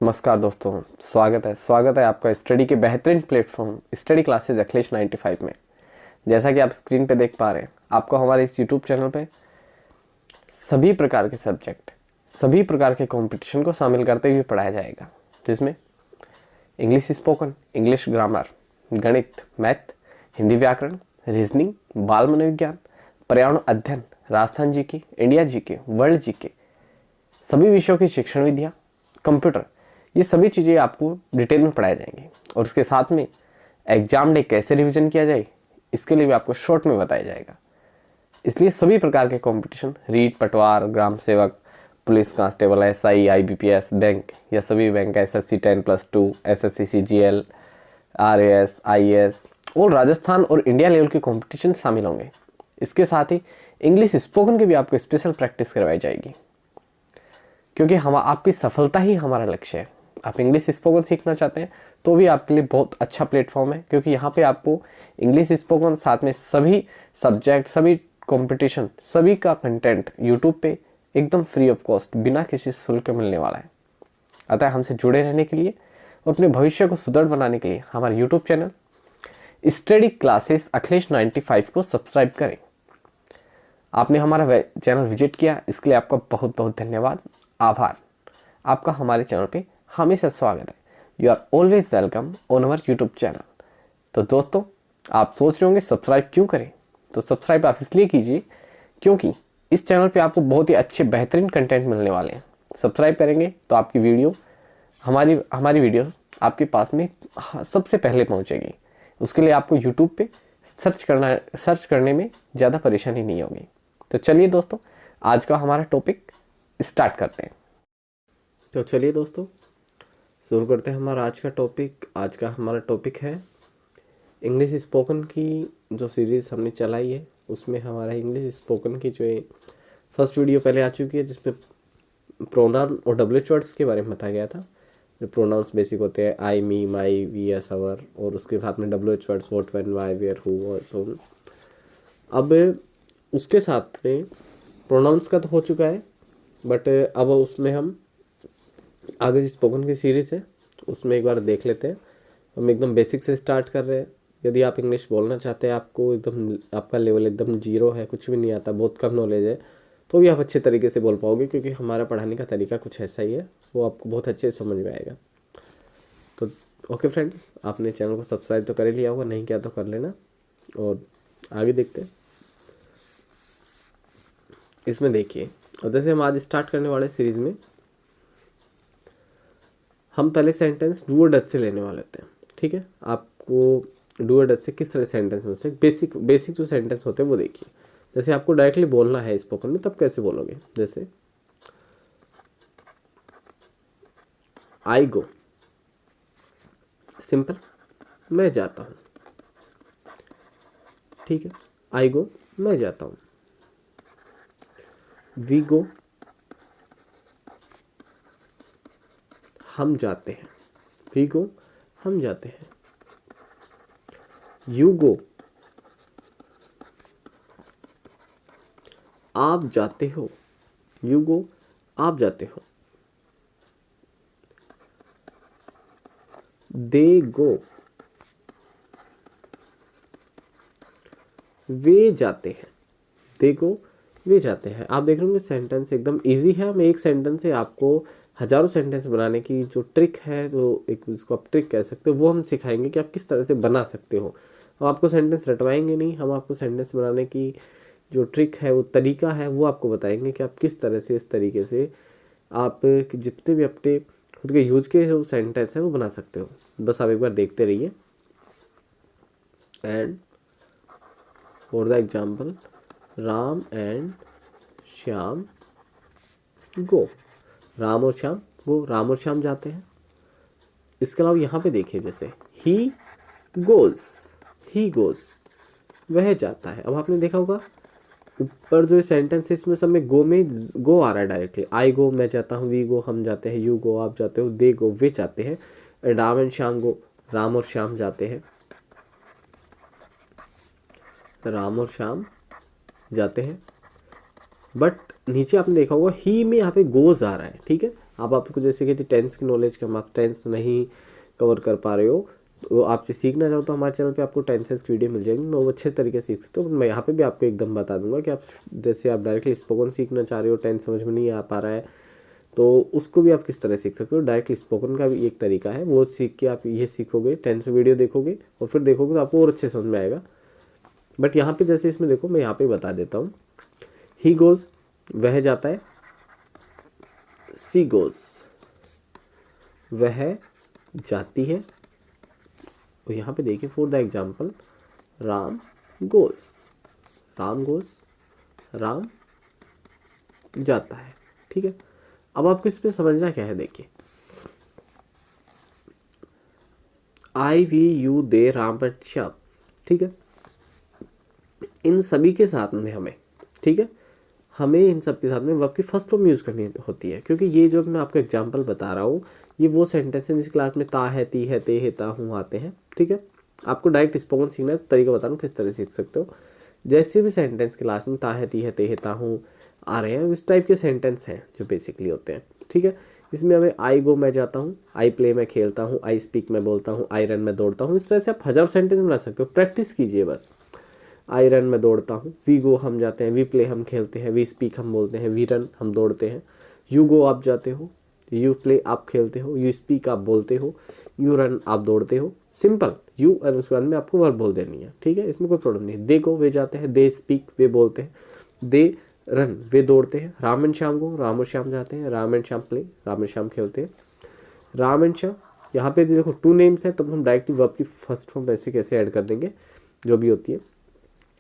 नमस्कार दोस्तों, स्वागत है आपका स्टडी के बेहतरीन प्लेटफॉर्म स्टडी क्लासेस अखिलेश 95 में। जैसा कि आप स्क्रीन पे देख पा रहे हैं, आपको हमारे इस यूट्यूब चैनल पे सभी प्रकार के सब्जेक्ट, सभी प्रकार के कंपटीशन को शामिल करते हुए पढ़ाया जाएगा, जिसमें इंग्लिश स्पोकन, इंग्लिश ग्रामर, गणित, मैथ, हिंदी व्याकरण, रीजनिंग, बाल मनोविज्ञान, पर्यावरण अध्ययन, Rajasthan GK, India GK, world GK, सभी विषयों की शिक्षण विधियाँ, कंप्यूटर, ये सभी चीज़ें आपको डिटेल में पढ़ाई जाएंगी। और उसके साथ में एग्जाम डे कैसे रिवीजन किया जाए, इसके लिए भी आपको शॉर्ट में बताया जाएगा। इसलिए सभी प्रकार के कंपटीशन, रीट, पटवार, ग्राम सेवक, police constable, SI, IBPS, bank या सभी bank, SSC 10+2, SSC CGL, RAS, IAS और राजस्थान और इंडिया लेवल के कंपटीशन शामिल होंगे। इसके साथ ही इंग्लिश स्पोकन की भी आपको स्पेशल प्रैक्टिस करवाई जाएगी, क्योंकि हम आपकी सफलता ही हमारा लक्ष्य है। आप इंग्लिश स्पोकन सीखना चाहते हैं तो भी आपके लिए बहुत अच्छा प्लेटफॉर्म है, क्योंकि यहाँ पे आपको इंग्लिश स्पोकन साथ में सभी सब्जेक्ट, सभी कंपटीशन, सभी का कंटेंट यूट्यूब पे एकदम फ्री ऑफ कॉस्ट, बिना किसी शुल्क के मिलने वाला है। अतः हमसे जुड़े रहने के लिए और अपने भविष्य को सुदृढ़ बनाने के लिए हमारे YouTube channel study classes Akhilesh 95 को सब्सक्राइब करें। आपने हमारा चैनल विजिट किया, इसके लिए आपका बहुत बहुत धन्यवाद, आभार। आपका हमारे चैनल पे हमेशा स्वागत है। You are always welcome on our YouTube channel. तो दोस्तों, आप सोच रहे होंगे सब्सक्राइब क्यों करें, तो सब्सक्राइब आप इसलिए कीजिए क्योंकि इस चैनल पे आपको बहुत ही अच्छे बेहतरीन कंटेंट मिलने वाले हैं। सब्सक्राइब करेंगे तो आपकी वीडियो, हमारी वीडियो आपके पास में सबसे पहले पहुंचेगी। उसके लिए आपको यूट्यूब पे सर्च करने में ज़्यादा परेशानी नहीं होगी। तो चलिए दोस्तों, आज का हमारा टॉपिक स्टार्ट करते हैं। तो चलिए दोस्तों, शुरू करते हैं हमारा आज का टॉपिक। आज का हमारा टॉपिक है इंग्लिश स्पोकन की जो सीरीज़ हमने चलाई है, उसमें हमारा इंग्लिश स्पोकन की जो फर्स्ट वीडियो पहले आ चुकी है, जिसमें प्रोनाउन और डब्ल्यूएच वर्ड्स के बारे में बताया गया था। जो प्रोनाउंस बेसिक होते हैं आई, मी, माई, वी, एस, अवर, और उसके बाद में WH words what, when, why, where, who और सो। अब उसके साथ में प्रोनाउंस का तो हो चुका है, बट अब उसमें हम आगे जो स्पोकन की सीरीज़ है उसमें एक बार देख लेते हैं। हम एकदम बेसिक से स्टार्ट कर रहे हैं। यदि आप इंग्लिश बोलना चाहते हैं, आपको एकदम आपका लेवल एकदम जीरो है, कुछ भी नहीं आता, बहुत कम नॉलेज है, तो भी आप अच्छे तरीके से बोल पाओगे, क्योंकि हमारा पढ़ाने का तरीका कुछ ऐसा ही है, वो आपको बहुत अच्छे से समझ में आएगा। तो ओके फ्रेंड, आपने चैनल को सब्सक्राइब तो कर ही लिया होगा, नहीं किया तो कर लेना। और आगे देखते हैं। इसमें देखिए, और जैसे हम आज स्टार्ट करने वाले सीरीज़ में हम पहले सेंटेंस डू और डज से लेने वाले थे। ठीक है, आपको डू और डज से किस तरह सेंटेंस में से बेसिक जो सेंटेंस होते हैं वो देखिए। जैसे आपको डायरेक्टली बोलना है स्पोकन में, तब कैसे बोलोगे? जैसे आई गो, सिंपल, मैं जाता हूँ। ठीक है, आई गो, मैं जाता हूँ। वी गो, हम जाते हैं। वी गो, हम जाते हैं। यू गो, आप जाते हो। यू गो, आप जाते हो। दे गो, वे जाते हैं। दे गो, वे जाते हैं। आप देख रहे होंगे सेंटेंस एकदम इजी है। हम एक सेंटेंस से आपको हजारों सेंटेंस बनाने की जो ट्रिक है, जो एक उसको आप ट्रिक कह सकते हो, वो हम सिखाएंगे कि आप किस तरह से बना सकते हो। हम आपको सेंटेंस रटवाएंगे नहीं, हम आपको सेंटेंस बनाने की जो ट्रिक है, वो तरीका है, वो आपको बताएंगे कि आप किस तरह से, इस तरीके से आप जितने भी अपने खुद के यूज के जो सेंटेंस है वो बना सकते हो। बस आप एक बार देखते रहिए। And for the example, Ram and Shyam go. Ram और श्याम गो, राम और श्याम जाते हैं। इसके अलावा यहाँ पे देखिए, जैसे ही गोज, ही गोज, वह जाता है। अब आपने देखा होगा ऊपर जो सेंटेंस है, इसमें सब में गो आ रहा है डायरेक्टली। आई गो, मैं जाता हूँ। वी गो, हम जाते हैं। यू गो, आप जाते हो। दे गो, वे जाते हैं। राम एंड श्याम गो, राम और श्याम जाते हैं। राम और श्याम जाते हैं। बट नीचे आपने देखा होगा ही में यहाँ पे गोज आ रहा है। ठीक है, आप आपको जैसे कि टेंस की नॉलेज कम, आप टेंस नहीं कवर कर पा रहे हो, तो आपसे सीखना चाहो तो हमारे चैनल पे आपको टेंसेस की वीडियो मिल जाएगी, मैं वो अच्छे तरीके से सीख सकते हो। मैं यहाँ पे भी आपको एकदम बता दूंगा कि आप जैसे आप डायरेक्टली स्पोकन सीखना चाह रहे हो, टेंस समझ में नहीं आ पा रहा है, तो उसको भी आप किस तरह सीख सकते हो। डायरेक्टली स्पोकन का भी एक तरीका है, वो सीख के आप ये सीखोगे, टेंस वीडियो देखोगे और फिर देखोगे तो आपको और अच्छे समझ में आएगा। बट यहाँ पे जैसे इसमें देखो, मैं यहाँ पे बता देता हूँ, ही गोज वह जाता है, सी गोज वह जाती है, और यहाँ पे देखिए for the example Ram goes, Ram goes Ram जाता है। ठीक है, अब आपको इसमें समझना क्या है, देखिए I we you they Ram and Shyam. ठीक है, इन सभी के साथ में हमें, ठीक है, हमें इन सब के साथ में वर्ब की फर्स्ट फॉर्म यूज करनी होती है, क्योंकि ये जो मैं आपको एग्जांपल बता रहा हूँ ये वो सेंटेंस है जिस क्लास में ता है, ती है, ते है, ता हूँ आते हैं। ठीक है, आपको डायरेक्ट स्पोकन सीखना है, तरीका बता रहा हूँ किस तरह सीख सकते हो। जैसे भी सेंटेंस क्लास में ता है, ती है, ते है, ता हूँ आ रहे हैं, इस टाइप के सेंटेंस हैं जो बेसिकली होते हैं। ठीक है, इसमें हमें आई गो मैं जाता हूँ, आई प्ले मैं खेलता हूँ, आई स्पीक मैं बोलता हूँ, आई रन मैं दौड़ता हूँ। इस तरह से आप हज़ारों सेंटेंस बना सकते हो, प्रैक्टिस कीजिए बस। आई रन में दौड़ता हूँ, वी गो हम जाते हैं, वी प्ले हम खेलते हैं, वी स्पीक हम बोलते हैं, वी रन हम दौड़ते हैं, यू गो आप जाते हो, यू प्ले आप खेलते हो, यू स्पीक आप बोलते हो, यू रन आप दौड़ते हो। सिंपल, यू और उसके बाद में आपको वर्ब बोल देनी है। ठीक है, इसमें कोई प्रॉब्लम नहीं। दे गो वे जाते हैं, दे स्पीक वे बोलते हैं, दे रन वे दौड़ते हैं, राम एंड श्याम गो राम और श्याम जाते हैं, Ram and Shyam play Ram and Shyam खेलते हैं, राम एंड श्याम। यहाँ पे देखो टू नेम्स है, तब हम डायरेक्टली वर्ब की फर्स्ट फॉर्म ऐसे कैसे ऐड कर देंगे जो भी होती है।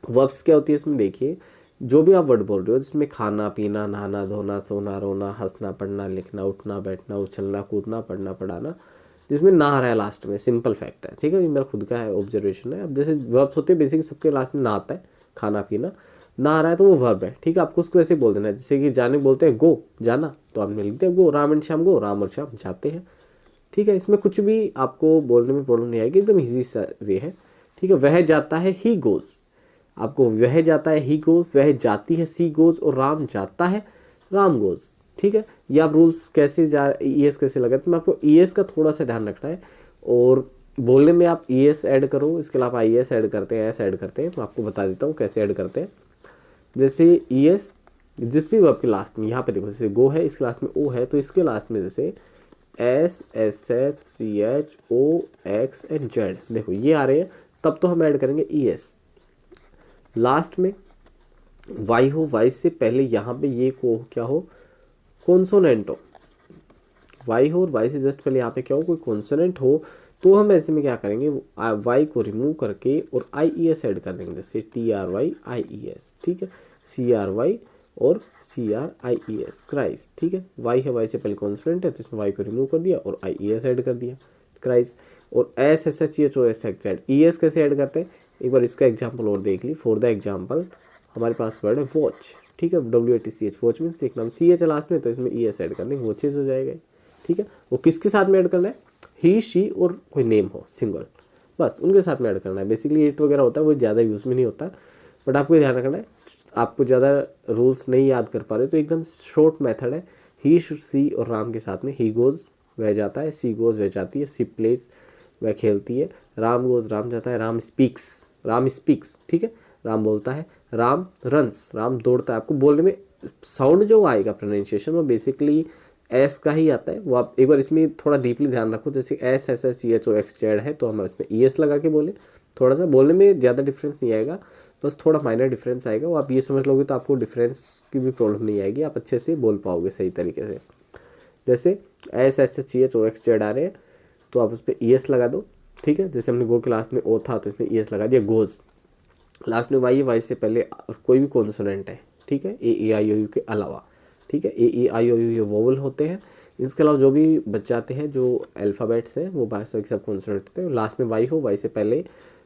वर्ब्स क्या होती है इसमें, देखिए जो भी आप वर्ड बोल रहे हो जिसमें खाना पीना, नहाना धोना, सोना रोना, हंसना पढ़ना, लिखना, उठना बैठना, उछलना कूदना, पढ़ना पढ़ाना, जिसमें ना आ रहा है लास्ट में, सिंपल फैक्ट है। ठीक है, ये मेरा खुद का है ऑब्जर्वेशन है। अब जैसे वर्ब्स होते हैं बेसिक सबके लास्ट में ना आता है, खाना पीना ना आ रहा है तो वो वर्ब है। ठीक है, आपको उसको ऐसे बोल देना है, जैसे कि जाने बोलते हैं गो जाना, तो आपने लिखते हैं गो, राम एंड श्याम गो राम और श्याम जाते हैं। ठीक है, इसमें कुछ भी आपको बोलने में प्रॉब्लम नहीं आएगी, एकदम ईजी सा वे है। ठीक है, वह जाता है ही गोज, आपको वह जाता है ही गोज, वह जाती है सी गोज, और राम जाता है राम गोज। ठीक है, ये आप रूल्स कैसे ईएस कैसे लगा, तो मैं आपको ईएस का थोड़ा सा ध्यान रखना है, और बोलने में आप ईएस ऐड करो, इसके अलावा आईएस ऐड करते हैं, एस ऐड करते हैं, मैं आपको बता देता हूँ कैसे ऐड करते हैं। जैसे ईएस जिस भी वर्ब के लास्ट में, यहाँ पे देखो जैसे गो है इसके लास्ट में ओ है, तो इसके लास्ट में जैसे S S H C H O X and Z, देखो ये आ रहे हैं, तब तो हम ऐड करेंगे ईएस। लास्ट में वाई हो, वाई से पहले यहाँ पे ये को क्या हो, कॉन्सोनेंट हो, वाई हो और वाई से जस्ट पहले यहाँ पे क्या हो, कोई कॉन्सोनेंट हो, तो हम ऐसे में क्या करेंगे, वाई को रिमूव करके और आई ई एस ऐड कर देंगे, जैसे T R Y I E S. ठीक है, सी आर वाई और C R I E S, cries. ठीक है, वाई है, वाई से पहले कॉन्सोनेंट है तो इसमें वाई को रिमूव कर दिया और आई ई एस ऐड कर दिया, क्राइस। और S S H H O S H add, E S कैसे ऐड करते हैं, एक बार इसका एग्जाम्पल और देख ली। फॉर द एग्जाम्पल हमारे पास वर्ड है वॉच। ठीक है, WATCH, वॉच मीन्स एक नाम, CH लास्ट में, तो इसमें ES ऐड कर देंगे, वॉचेज हो जाएगा। ठीक है, वो किसके साथ में ऐड करना है, ही शी और कोई नेम हो सिंगल, बस उनके साथ में ऐड करना है। बेसिकली इट वगैरह होता है वो ज़्यादा यूज़ में नहीं होता, बट आपको ध्यान रखना है, आपको ज़्यादा रूल्स नहीं याद कर पा रहे तो एकदम शॉर्ट मेथड है। ही सी और राम के साथ में ही गोज़ वह जाता है, सी गोज़ वह जाती है, सी प्लेस वह खेलती है, राम गोज़ राम जाता है, राम स्पीक्स। ठीक है, राम बोलता है, राम रन्स राम दौड़ता है। आपको बोलने में साउंड जो आएगा प्रोनाउंसिएशन वो बेसिकली एस का ही आता है, वो आप एक बार इसमें थोड़ा डीपली ध्यान रखो। जैसे S S S C H O X Z है तो हम इसमें ई एस लगा के बोले, थोड़ा सा बोलने में ज़्यादा डिफरेंस नहीं आएगा, बस थोड़ा माइनर डिफरेंस आएगा, वो आप ये समझ लोगे तो आपको डिफरेंस की भी प्रॉब्लम नहीं आएगी, आप अच्छे से बोल पाओगे सही तरीके से। जैसे S S S C H O X Z आ रहे हैं तो आप उस पर ई एस लगा दो। ठीक है, जैसे हमने गो के लास्ट में ओ था तो इसमें ई एस लगा दिया, गोज़। लास्ट में वाई है, वाई से पहले कोई भी कॉन्सोनेंट है। ठीक है, ए आई ओ यू के अलावा। ठीक है, ए आई ओ यू ये वोवल होते हैं, इसके अलावा जो भी बच जाते हैं जो अल्फ़ाबेट्स हैं वो बाकी सब कॉन्सोनेंट होते हैं। लास्ट में वाई हो, वाई से पहले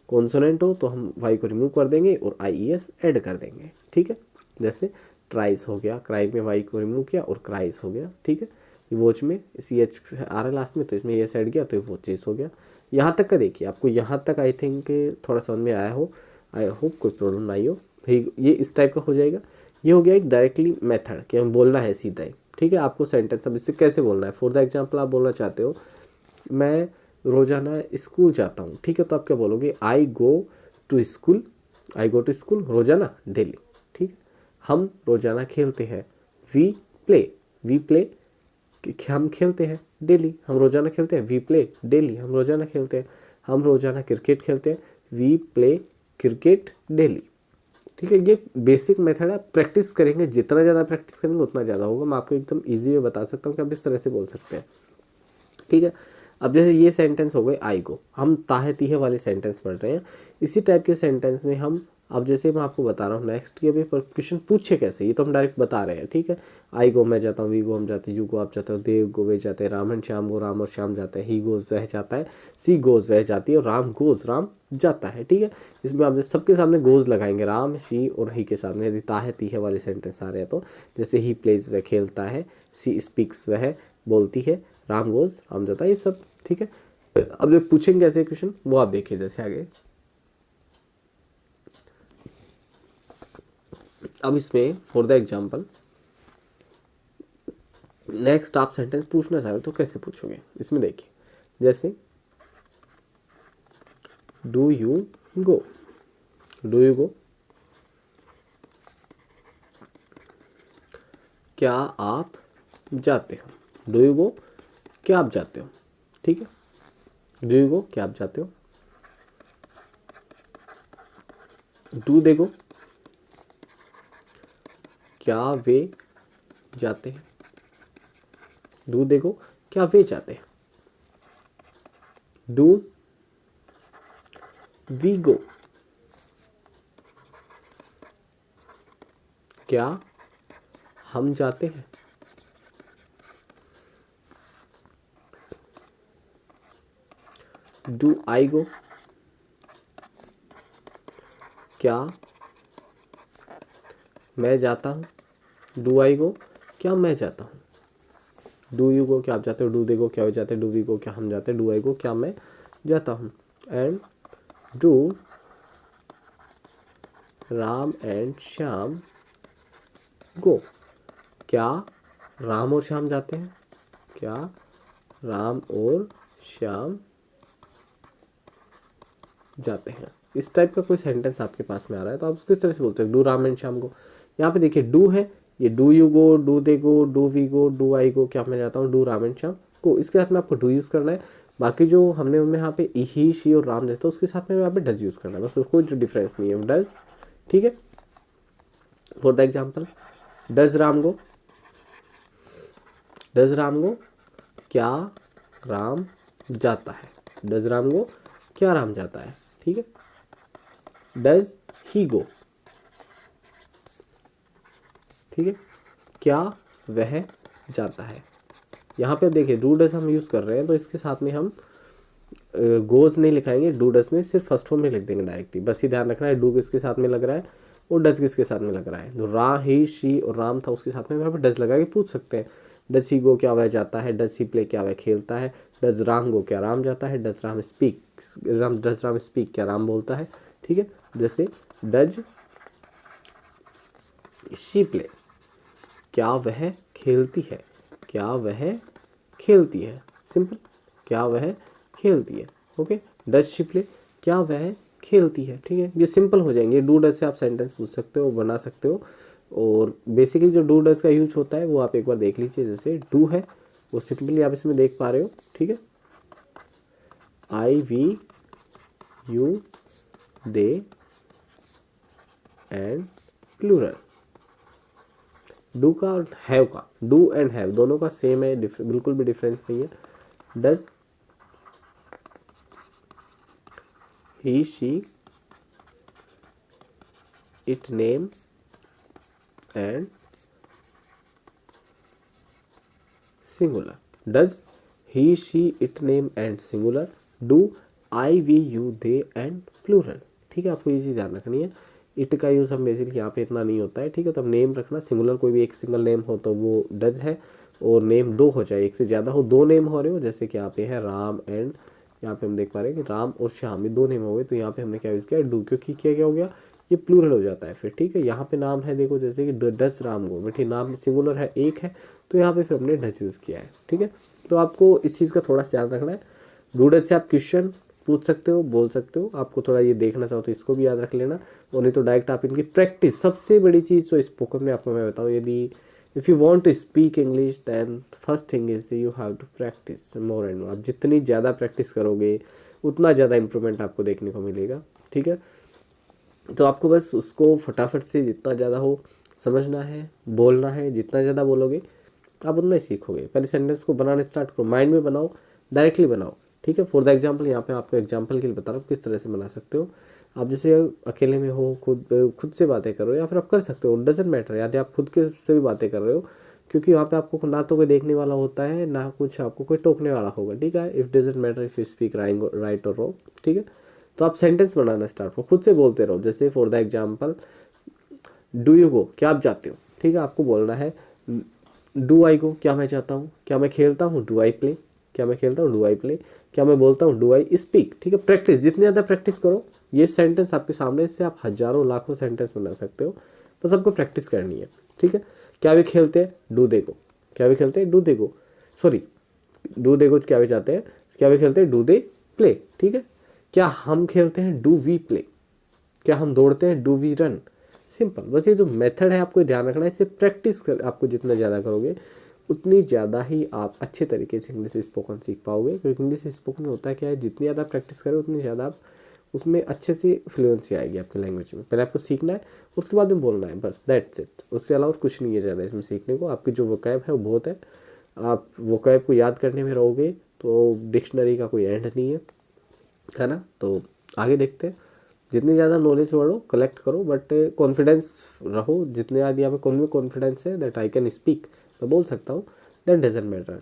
कॉन्सोनेंट हो तो हम वाई को रिमूव कर देंगे और आई ई एस ऐड कर देंगे। ठीक है, जैसे ट्राइस हो गया, क्राई में वाई को रिमूव किया और क्राइस हो गया। ठीक है, वॉच में सी एच आ रहा है लास्ट में तो इसमें एस ऐड किया तो वॉचेस हो गया। यहाँ तक का देखिए, आपको यहाँ तक आई थिंक थोड़ा समझ में आया हो, आई होप कोई प्रॉब्लम नहीं हो। ये इस टाइप का हो जाएगा। ये हो गया एक डायरेक्टली मेथड कि हम बोलना है सीधा ही। ठीक है। आपको सेंटेंस अब इससे कैसे बोलना है। फॉर द एग्जाम्पल आप बोलना चाहते हो मैं रोजाना स्कूल जाता हूँ, ठीक है, तो आप क्या बोलोगे, I go to school, I go to school रोजाना, डेली, ठीक है। हम रोजाना खेलते हैं, वी प्ले, वी प्ले हम खेलते हैं डेली, हम रोजाना खेलते हैं, वी प्ले डेली, हम रोजाना खेलते हैं। हम रोजाना क्रिकेट खेलते हैं, वी प्ले क्रिकेट डेली, ठीक है। ये बेसिक मेथड है, प्रैक्टिस करेंगे, जितना ज़्यादा प्रैक्टिस करेंगे उतना ज़्यादा होगा। मैं आपको एकदम इजी वे बता सकता हूँ कि आप इस तरह से बोल सकते हैं, ठीक है। अब जैसे ये सेंटेंस हो गए आई गो, हम ताहे तीहे वाले सेंटेंस पढ़ रहे हैं। इसी टाइप के सेंटेंस में हम, अब जैसे मैं आपको बता रहा हूँ नेक्स्ट, ये भी क्वेश्चन पूछे कैसे, ये तो हम डायरेक्ट बता रहे हैं, ठीक है। आई गो मैं जाता हूँ, वी गो हम जाते हैं, यू गो आप जाते हो, देव गो वे जाते हैं, राम एंड श्याम गो राम और श्याम जाते हैं, ही गोज वह जाता है, सी गोज वह जाती है, और राम गोज राम जाता है, ठीक है। इसमें आप सबके सामने गोज लगाएंगे, राम शी और ही के सामने, यदि ताहे तीहे वाले सेंटेंस आ रहे हैं तो, जैसे ही प्लेज वह खेलता है, सी स्पीक्स वह बोलती है, राम गोज राम जाता है, ये सब, ठीक है। अब जो पूछेंगे ऐसे क्वेश्चन वो आप देखिए जैसे आगे। अब इसमें फॉर द एग्जाम्पल नेक्स्ट आप सेंटेंस पूछना चाहे तो कैसे पूछोगे, इसमें देखिए जैसे do you go, do you गो, क्या आप जाते हो, डू यू गो क्या आप जाते हो, ठीक है। डू यू गो क्या आप जाते हो, डू दे गो क्या वे जाते हैं, डू दे गो क्या वे जाते हैं, डू वी गो क्या हम जाते हैं, डू आई गो क्या मैं जाता हूँ, डू आई गो क्या मैं जाता हूँ, डू यू गो क्या आप जाते हो, डू दे गो क्या वे जाते हैं, डू वी गो क्या हम जाते हैं, डू आई गो क्या मैं जाता हूँ, and do Ram and Shyam go क्या राम और श्याम जाते हैं, क्या राम और श्याम जाते हैं। इस टाइप का कोई सेंटेंस आपके पास में आ रहा है तो आप उसको इस तरह से बोलते हैं, do Ram and Shyam go. यहाँ पे देखिए डू है, ये do you go, do they go, do we go, do I go क्या मैं जाता हूँ, do Ram and Shyam go. इसके साथ में आपको डू यूज़ करना है, बाकी जो हमने उनमें यहाँ पे ही शी और राम जैसे, उसके साथ में यहाँ पे डज यूज़ करना है, बस उसको जो डिफरेंस नहीं है डज, ठीक है। For the example does Ram go, does Ram go क्या राम जाता है, डज राम गो क्या राम जाता है, ठीक है। डज ही गो, ठीक है, क्या वह जाता है। यहाँ पे देखिए डू डज हम यूज़ कर रहे हैं तो इसके साथ में हम गोज नहीं लिखाएंगे, डू डज में सिर्फ फर्स्ट फॉर्म में लिख देंगे डायरेक्टली, बस ये ध्यान रखना है डू किसके साथ में लग रहा है और डज किसके साथ में लग रहा है। जो रा ही शी और राम था उसके साथ में यहाँ पे डज लगा के पूछ सकते हैं, डज ही गो क्या वह जाता है, डज ही प्ले क्या वह खेलता है, डज राम गो क्या राम जाता है, does Ram speak does Ram speak क्या राम बोलता है, ठीक है। जैसे डज शी प्ले क्या वह खेलती है, क्या वह खेलती है, सिंपल, क्या वह खेलती है, ओके। डज शी प्ले क्या वह खेलती है, ठीक है। ये सिंपल हो जाएंगे, डू डज से आप सेंटेंस पूछ सकते हो, बना सकते हो। और बेसिकली जो डू डज का यूज होता है वो आप एक बार देख लीजिए, जैसे डू है वो सिंपली आप इसमें देख पा रहे हो, ठीक है। I we you they and plural. Do का और हैव का, डू एंड हैव दोनों का सेम है, बिल्कुल भी डिफरेंस नहीं है। Does he she it name and singular, does he she it name and singular, do I we you they and plural, ठीक है। आपको ये चीज़ ध्यान रखनी है, इट का यूज़ हम बेसिकली यहाँ पे इतना नहीं होता है, ठीक है। तो अब नेम रखना, सिंगुलर कोई भी एक सिंगल नेम हो तो वो डज है, और नेम दो हो जाए, एक से ज़्यादा हो, दो नेम हो रहे हो, जैसे कि यहाँ पे है राम एंड, यहाँ पे हम देख पा रहे हैं कि राम और श्याम, ये दो नेम हो गए, तो यहाँ पे हमने क्या यूज़ किया डू, क्योंकि क्या हो गया ये प्लूरल हो जाता है फिर, ठीक है। यहाँ पे नाम है देखो जैसे कि डज राम गो, बेटे नाम सिंगुलर है एक है, तो यहाँ पे फिर हमने डज यूज़ किया है। ठीक है, तो आपको इस चीज़ का थोड़ा सा ध्यान रखना है। डू डज से आप क्वेश्चन पूछ सकते हो, बोल सकते हो। आपको थोड़ा ये देखना चाहो तो इसको भी याद रख लेना, और नहीं तो डायरेक्ट आप इनकी प्रैक्टिस, सबसे बड़ी चीज़ जो स्पोकन में आपको मैं बताऊँ, यदि if you want to speak English then first thing is you have to practise more and more. आप जितनी ज़्यादा प्रैक्टिस करोगे उतना ज़्यादा इंप्रूवमेंट आपको देखने को मिलेगा। ठीक है, तो आपको बस उसको फटाफट से जितना ज़्यादा हो समझना है, बोलना है। जितना ज़्यादा बोलोगे आप उतना ही सीखोगे। पहले सेंटेंस को बनाना स्टार्ट करो, माइंड में बनाओ, डायरेक्टली बनाओ। ठीक है, फॉर द एग्जाम्पल यहाँ पे आपको एग्जाम्पल के लिए बता रहा हूँ किस तरह से बना सकते हो। आप जैसे अकेले में हो, खुद से बातें कर रहे हो, या फिर आप कर सकते हो, डजेंट मैटर, यदि आप खुद के से भी बातें कर रहे हो, क्योंकि वहाँ पे आपको ना तो कोई देखने वाला होता है, ना कुछ आपको कोई टोकने वाला होगा। ठीक है, if doesn't matter if you speak right और रॉन्ग। ठीक है, तो आप सेंटेंस बनाना स्टार्ट करो, खुद से बोलते रहो। जैसे for the example do you गो, क्या आप जाते हो। ठीक है, आपको बोलना है डू आई गो, क्या मैं जाता हूँ। क्या मैं खेलता हूँ, डू आई प्ले। क्या मैं खेलता हूँ, डू आई प्ले। क्या मैं बोलता हूँ, डू आई स्पीक। ठीक है, प्रैक्टिस, जितनी ज़्यादा प्रैक्टिस करो, ये सेंटेंस आपके सामने से आप हजारों लाखों सेंटेंस बना सकते हो, बस आपको प्रैक्टिस करनी है। ठीक है, क्या वे खेलते हैं, डू दे गो। क्या वे खेलते हैं, do they go, sorry do they go, क्या वे जाते हैं। क्या वे खेलते हैं, डू दे प्ले। ठीक है, क्या हम खेलते हैं, डू वी प्ले। क्या हम दौड़ते हैं, डू वी रन। सिंपल, बस ये जो मेथड है आपको ध्यान रखना है। इससे प्रैक्टिस कर आपको जितना ज़्यादा करोगे उतनी ज़्यादा ही आप अच्छे तरीके से इंग्लिश स्पोकन सीख पाओगे। क्योंकि इंग्लिश स्पोकन में होता है क्या है, जितनी ज़्यादा प्रैक्टिस करो उतनी ज़्यादा आप उसमें अच्छे से फ्लुएंसी आएगी आपकी लैंग्वेज में। पहले आपको सीखना है, उसके बाद में बोलना है, बस दैट्स इट। उससे अलावा कुछ नहीं है ज़्यादा इसमें सीखने को। आपकी जो वोकैब है वो बहुत है, आप वोकैब को याद करने में रहोगे तो डिक्शनरी का कोई एंड नहीं है ना। तो आगे देखते हैं, जितनी ज़्यादा नॉलेज बढ़ो, कलेक्ट करो, बट कॉन्फिडेंस रहो। जितने ज़्यादा यहाँ पे कॉन्फिडेंस है दैट आई कैन स्पीक, मैं बोल सकता हूँ, दैट डजेंट मैटर।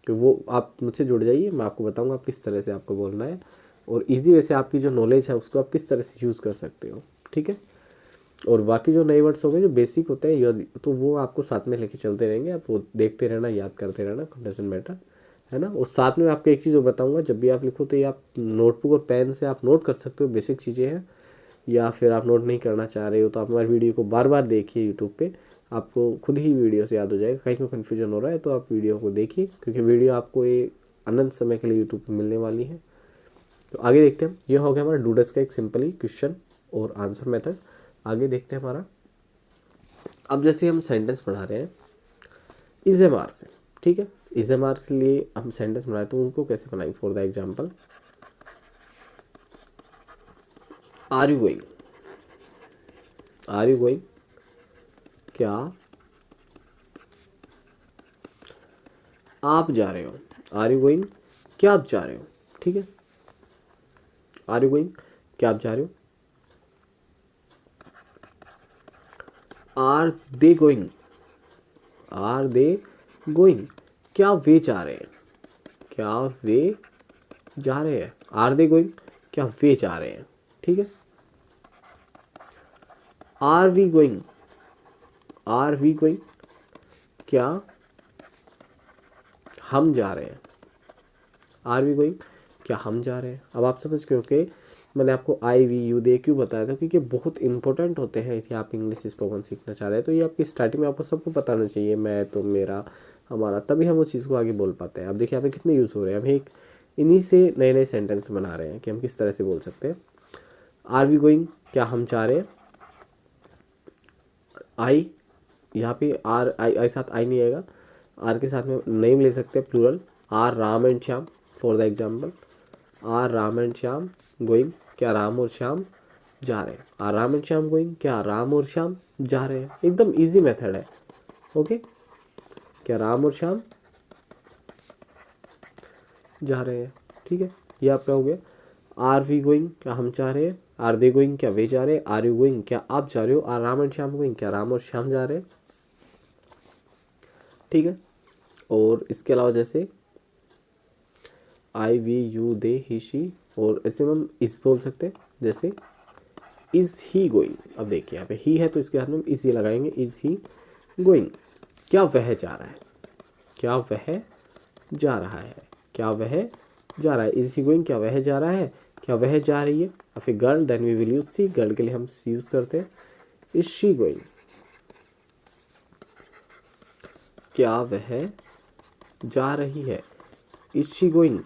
कि वो आप मुझसे जुड़ जाइए, मैं आपको बताऊँगा किस तरह से आपको बोलना है, और ईजी वे से आपकी जो नॉलेज है उसको आप किस तरह से यूज़ कर सकते हो। ठीक है, और बाकी जो नए वर्ड्स हो गए जो बेसिक होते हैं तो वो आपको साथ में लेके चलते रहेंगे, आप वो देखते रहना, याद करते रहना, डजेंट मैटर, है ना। और साथ में आपको एक चीज़ बताऊंगा, जब भी आप लिखो तो ये आप नोटबुक और पेन से आप नोट कर सकते हो, बेसिक चीज़ें हैं। या फिर आप नोट नहीं करना चाह रहे हो तो आप हमारी वीडियो को बार बार देखिए यूट्यूब पे, आपको खुद ही वीडियो से याद हो जाएगा। कहीं को कन्फ्यूजन हो रहा है तो आप वीडियो को देखिए, क्योंकि वीडियो आपको ये अनंत समय के लिए यूट्यूब पर मिलने वाली है। तो आगे देखते हैं, ये हो गया हमारा डूडस का एक सिंपली क्वेश्चन और आंसर मेथड। आगे देखते हैं हमारा, अब जैसे हम सेंटेंस पढ़ा रहे हैं इज़ेमार से। ठीक है, इज़ेमार के लिए हम सेंटेंस बनाए तो उनको कैसे बनाएंगे। For the example, are you going. Are you going, क्या आप जा रहे हो। आर यू गोइंग, क्या आप जा रहे हो। ठीक है, आर यू गोइंग, क्या आप जा रहे हो। Are they going. Are they going, क्या वे जा रहे हैं। क्या वे जा रहे हैं। आर दे गोइंग, क्या वे जा रहे हैं। ठीक है, are we going. Are we going, क्या हम जा रहे हैं। आर वी गोइंग, क्या हम जा रहे हैं। अब आप समझ गए हो कि मैंने आपको आई वी यू दे क्यों बताया था, क्योंकि बहुत इंपॉर्टेंट होते हैं यदि आप इंग्लिश स्पोकन सीखना चाह रहे हैं। तो ये आपकी स्टार्टिंग में आपको सबको बताना चाहिए, मैं तो मेरा हमारा, तभी हम उस चीज़ को आगे बोल पाते हैं। अब देखिए यहाँ पे कितने यूज़ हो रहे हैं, हम एक इन्हीं से नए नए सेंटेंस बना रहे हैं कि हम किस तरह से बोल सकते हैं। आर वी गोइंग, क्या हम चाह रहे हैं। आई, यहाँ पे आर आई साथ आई नहीं आएगा, आर के साथ में नेम ले सकते हैं plural, are Ram and Shyam. For the example, are Ram and Shyam going, क्या राम और श्याम जा रहे हैं। Are Ram and Shyam going, क्या राम और श्याम जा रहे हैं। एकदम इजी मेथड है। ओके, क्या राम और श्याम जा रहे हैं। ठीक है, ये आपका हो गया। आर वी गोइंग, क्या हम चाह रहे हैं। आर दे गोइंग, क्या वे जा रहे हैं। आर यू गोइंग, क्या आप जा रहे हो। Are Ram and Shyam going, क्या राम और श्याम जा रहे हैं। ठीक है, और इसके अलावा जैसे I we you they he she, और ऐसे में हम इस बोल सकते हैं, जैसे इज ही गोइंग। अब देखिए यहाँ पे ही है तो इसके हाथ में हम इज ही लगाएंगे, इज ही गोइंग, क्या वह जा रहा है। क्या वह जा रहा है। क्या वह जा रहा है। इज ही गोइंग, क्या वह जा रहा है, क्या वह जा रही है। और फिर girl, then we will use she, girl के लिए हम सी यूज करते हैं। इज शी गोइंग, क्या वह जा रही है। इज शी गोइंग,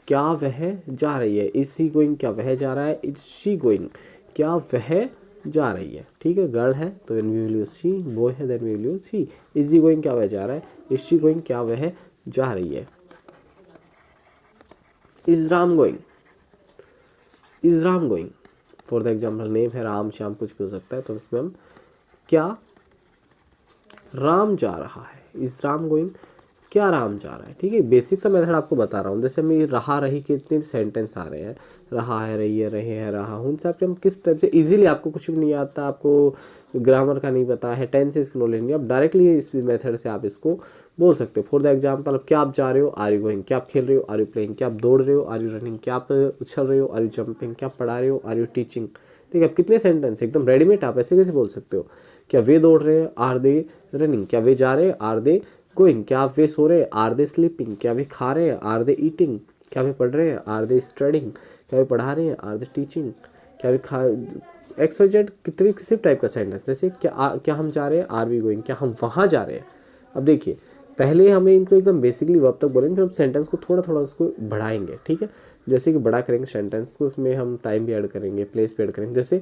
क्या वह जा रही है। इज शी गोइंग, क्या वह जा रहा है। इज शी गोइंग, क्या वह जा रही है। ठीक है, गर्ल है तो then we will use she, boy है then we will use he. Is he going, क्या वह जा रहा है। इज शी गोइंग, क्या वह जा रही है। Is Ram going, is Ram going. For the example name है राम श्याम कुछ भी हो सकता है, तो इसमें हम क्या राम जा रहा है। इज राम गोइंग, क्या राम जा रहा है। ठीक है, बेसिक सा मेथड आपको बता रहा हूँ। जैसे मैं रहा रही के इतने सेंटेंस आ रहे हैं, रहा है, रही है, रहे हैं, रहा हूँ, हिसाब से हम किस टाइप से इजीली, आपको कुछ भी नहीं आता, आपको ग्रामर का नहीं पता है, टेंसेस की नॉलेज नहीं, आप डायरेक्टली इस मेथड से आप इसको बोल सकते हो। फॉर द एग्जाम्पल, अब क्या आप जा रहे हो, आर यू गोइंग। क्या आप खेल रहे हो, आर यू प्लेइंग। क्या आप दौड़ रहे हो, आर यू रनिंग। क्या आप उछल रहे हो, आर यू जंपिंग। क्या आप पढ़ा रहे हो, आर यू टीचिंग। ठीक है, अब कितने सेंटेंस एकदम रेडीमेड, आप ऐसे कैसे बोल सकते हो। क्या वे दौड़ रहे हैं, आर दे रनिंग। क्या वे जा रहे हैं, आर दे गोइंग। क्या वे सो रहे हैं, आर दे स्लीपिंग। क्या वे खा रहे हैं, आर दे ईटिंग। क्या वे पढ़ रहे हैं, आर दे स्टडिंग। क्या वे पढ़ा रहे हैं, आर दे टीचिंग। क्या वे खा एक्स वाई जेड कितनी किसी टाइप का सेंटेंस। जैसे क्या हम जा रहे हैं, आर वी गोइंग। क्या हम वहाँ जा रहे हैं। अब देखिए, पहले हमें इनको एकदम बेसिकली वर्ब तक बोलेंगे, फिर हम सेंटेंस को थोड़ा थोड़ा उसको बढ़ाएंगे। ठीक है, जैसे कि बड़ा करेंगे सेंटेंस को, उसमें हम टाइम भी ऐड करेंगे, प्लेस भी ऐड करेंगे। जैसे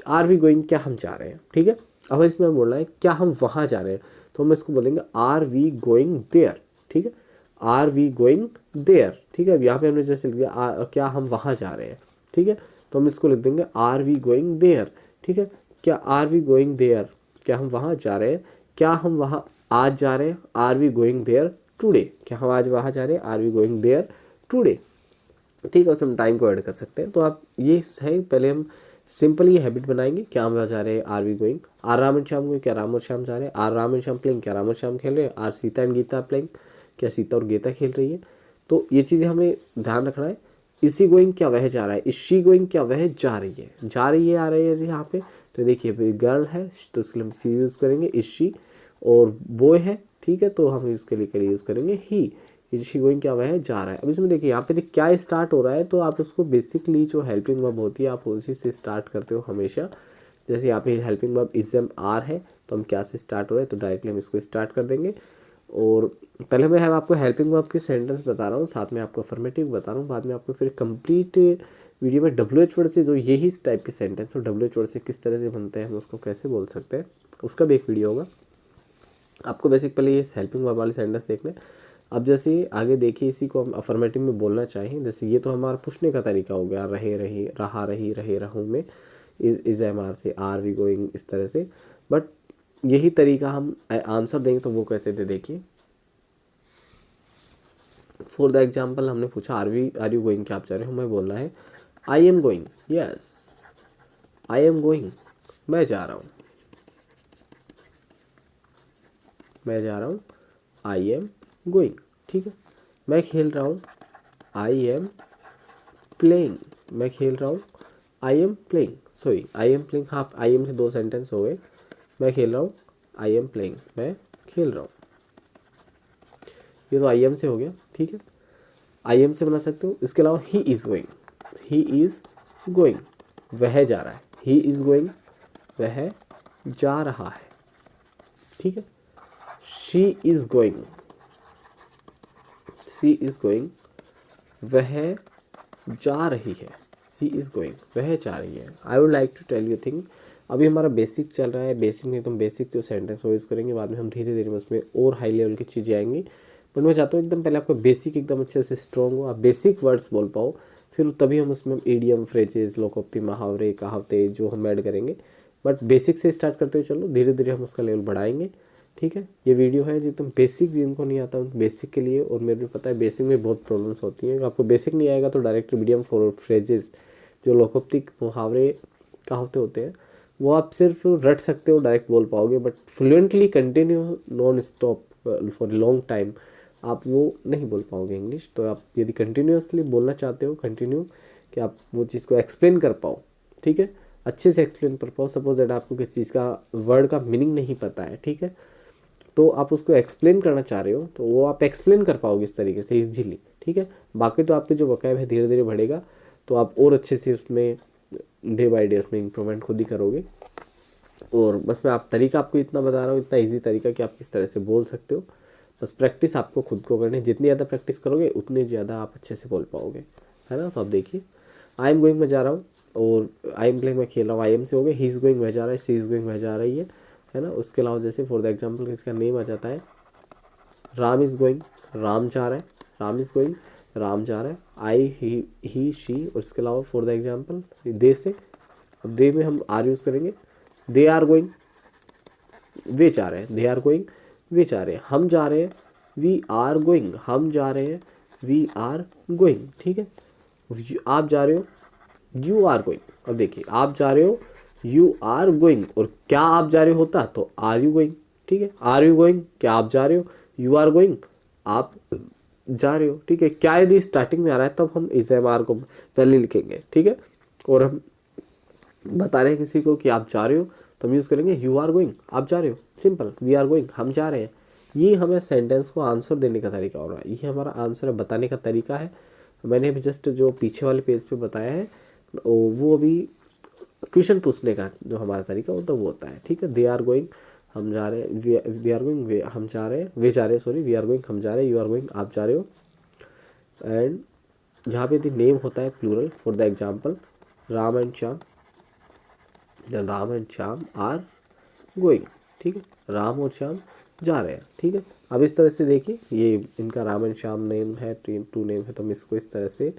आर वी गोइंग, क्या हम जा रहे हैं। ठीक है, अब इसमें बोलना है क्या हम वहाँ जा रहे हैं, तो हम इसको बोलेंगे आर वी गोइंग देयर। ठीक है, आर वी गोइंग देयर। ठीक है, अब यहाँ पे हमने जैसे लिख दिया क्या हम वहाँ जा रहे हैं। ठीक है, तो हम इसको लिख देंगे आर वी गोइंग देयर। ठीक है, क्या आर वी गोइंग देयर, क्या हम वहाँ जा रहे हैं। क्या हम वहाँ आज जा रहे हैं, are we going there today. क्या हम आज वहाँ जा रहे हैं, are we going there today. ठीक है, उसमें हम टाइम को ऐड कर सकते हैं। तो आप ये है, पहले हम सिंपल ये हैबिट बनाएंगे, क्या हम वहाँ जा रहे हैं, are we going. Are Ram and Shyam going, क्या राम और श्याम जा रहे हैं। Are Ram and Shyam playing, क्या राम और श्याम खेल रहे हैं। Are Sita and Gita playing, क्या सीता और गीता खेल रही है। तो ये चीज़ें हमें ध्यान रखना है। इसी गोइंग, क्या वह जा रहा है। इसी गोइंग, क्या वह जा रही है। जा रही है, आ रही है यहाँ पे, तो देखिए गर्ल है तो उसके लिए हम सी यूज़ करेंगे, इसी। और बॉय है, ठीक है, तो हम इसके लिए यूज़ करेंगे ही। इसी गोइंग, क्या वह जा रहा है। अब इसमें देखिए यहाँ पे क्या स्टार्ट हो रहा है, तो आप उसको बेसिकली जो हेल्पिंग वर्ब होती है आप उसी से स्टार्ट करते हो हमेशा। जैसे यहाँ पे helping verb is am are है, तो हम क्या से स्टार्ट हो रहे हैं, तो डायरेक्टली हम इसको स्टार्ट कर देंगे। और पहले मैं आपको हेल्पिंग वर्ब के सेंटेंस बता रहा हूँ, साथ में आपको अफर्मेटिव बता रहा हूँ, बाद में आपको फिर कंप्लीट वीडियो में WH वर्ड से जो यही टाइप के सेंटेंस और WH वर्ड से किस तरह से बनते हैं, हम उसको कैसे बोल सकते हैं, उसका भी एक वीडियो होगा। आपको बेसिक पहले ये हेल्पिंग वर्ब वाले सेंटेंस देखने। अब जैसे आगे देखिए, इसी को हम अफर्मेटिव में बोलना चाहें, जैसे ये तो हमारा पूछने का तरीका हो गया, रहे रही, रहा रही, रहे रहूँ में इज एम आर से, आर वी गोइंग, इस तरह से। बट यही तरीका हम आंसर देंगे तो वो कैसे दे, देखिए। फॉर द एग्जाम्पल हमने पूछा आर यू गोइंग, क्या आप जा रहे हो। हमें बोलना है I am going, yes I am going, मैं जा रहा हूँ, मैं जा रहा हूँ, आई एम गोइंग। ठीक है, मैं खेल रहा हूँ, आई एम प्लेइंग, मैं खेल रहा हूँ, I am playing, sorry I am playing. हाँ, आई एम से दो सेंटेंस हो गए। मैं खेल रहा हूँ, आई एम प्लेइंग, मैं खेल रहा हूँ। ये तो आई एम से हो गया। ठीक है, आई एम से बना सकते हो। इसके अलावा he is going, he is going, वह जा रहा है। ही इज़ गोइंग, वह जा रहा है। ठीक है, she is going, she is going, वह जा रही है। सी इज़ गोइंग, वह जा रही है। I would like to tell you thing, अभी हमारा बेसिक चल रहा है। बेसिक में तो हम बेसिक जो सेंटेंस वो यूज़ करेंगे, बाद में हम धीरे धीरे उसमें और हाई लेवल की चीज़ें आएंगी। बट मैं चाहता हूँ एकदम पहले आपको बेसिक एकदम अच्छे से स्ट्रॉन्ग हो, आप बेसिक वर्ड्स बोल पाओ, फिर तभी हम उसमें ईडियम, फ्रेजेस, लोकोक्ति, मुहावरे, कहावते जो हम ऐड करेंगे। बट बेसिक से स्टार्ट करते हुए चलो, धीरे धीरे हम उसका लेवल बढ़ाएंगे। ठीक है, ये वीडियो है जो तुम बेसिक जिनको नहीं आता उन बेसिक के लिए। और मेरे को पता है बेसिक में बहुत प्रॉब्लम्स होती हैं, आपको बेसिक नहीं आएगा तो डायरेक्ट मीडियम फॉर फ्रेजेस, जो लोकोक्ति, मुहावरे, कहावते होते हैं, वो आप सिर्फ रट सकते हो, डायरेक्ट बोल पाओगे। But fluently continue non stop for long time आप वो नहीं बोल पाओगे इंग्लिश। तो आप यदि कंटिन्यूसली बोलना चाहते हो, कंटिन्यू, कि आप वो चीज़ को एक्सप्लेन कर पाओ, ठीक है, अच्छे से एक्सप्लेन कर पाओ। सपोज दैट आपको किसी चीज़ का वर्ड का मीनिंग नहीं पता है, ठीक है, तो आप उसको एक्सप्लेन करना चाह रहे हो, तो वो आप एक्सप्लेन कर पाओगे इस तरीके से इजीली। ठीक है, बाकी तो आपके जो वकैब है धीरे धीरे बढ़ेगा, तो आप और अच्छे से उसमें डे बाय डे उसमें इम्प्रूवमेंट खुद ही करोगे। और बस मैं आप तरीका आपको इतना बता रहा हूँ, इतना इजी तरीका कि आप किस तरह से बोल सकते हो। बस प्रैक्टिस आपको खुद को करनी है, जितनी ज़्यादा प्रैक्टिस करोगे उतनी ज़्यादा आप अच्छे से बोल पाओगे, है ना। तो आप देखिए आई एम गोइंग में जा रहा हूँ और आई एम प्लेइंग में खेल रहा हूँ, आई एम से हो गया, ही इज़ गोइंग में जा रहा है, शी इज़ गोइंग में जा रही है ना। उसके अलावा जैसे फॉर द एग्जाम्पल इसका नेम आ जाता है राम इज़ गोइंग, राम जा रहा है, राम इज़ गोइंग, राम जा रहा है, आई ही शी। और इसके अलावा फॉर द एग्जाम्पल दे से, अब दे में हम आर यूज़ करेंगे, दे आर गोइंग, वे जा रहे हैं, दे आर गोइंग, वे जा रहे हैं, हम जा रहे हैं, वी आर गोइंग, हम जा रहे हैं, वी आर गोइंग, ठीक है। आप जा रहे हो, यू आर गोइंग। अब देखिए आप जा रहे हो, यू आर गोइंग, और क्या आप जा रहे हो होता तो आर यू गोइंग, ठीक है। आर यू गोइंग, क्या आप जा रहे हो, यू आर गोइंग, आप जा रहे हो, ठीक है। क्या यदि स्टार्टिंग में आ रहा है तब हम इस एम आर को पहले लिखेंगे, ठीक है। और हम बता रहे हैं किसी को कि आप जा रहे हो तो हम यूज़ करेंगे यू आर गोइंग, आप जा रहे हो, सिंपल, वी आर गोइंग, हम जा रहे हैं। ये हमें सेंटेंस को आंसर देने का तरीका हो रहा है, ये हमारा आंसर बताने का तरीका है। मैंने अभी जस्ट जो पीछे वाले पेज पे बताया है वो अभी क्वेश्चन पूछने का जो हमारा तरीका होता है वो होता है, ठीक है। दे आर गोइंग, हम जा रहे हैं, वी आर गोइंग, वे हम जा रहे हैं, वे जा रहे हैं, सॉरी, वी आर गोइंग, हम जा रहे हैं, यू आर गोइंग, आप जा रहे हो। एंड यहाँ पे नेम होता है plural, for the example Ram and Shyam, Ram and Shyam are going, ठीक है, राम और श्याम जा रहे हैं, ठीक है। अब इस तरह से देखिए ये इनका राम एंड श्याम नेम है, टू नेम है, तो हम इसको इस तरह से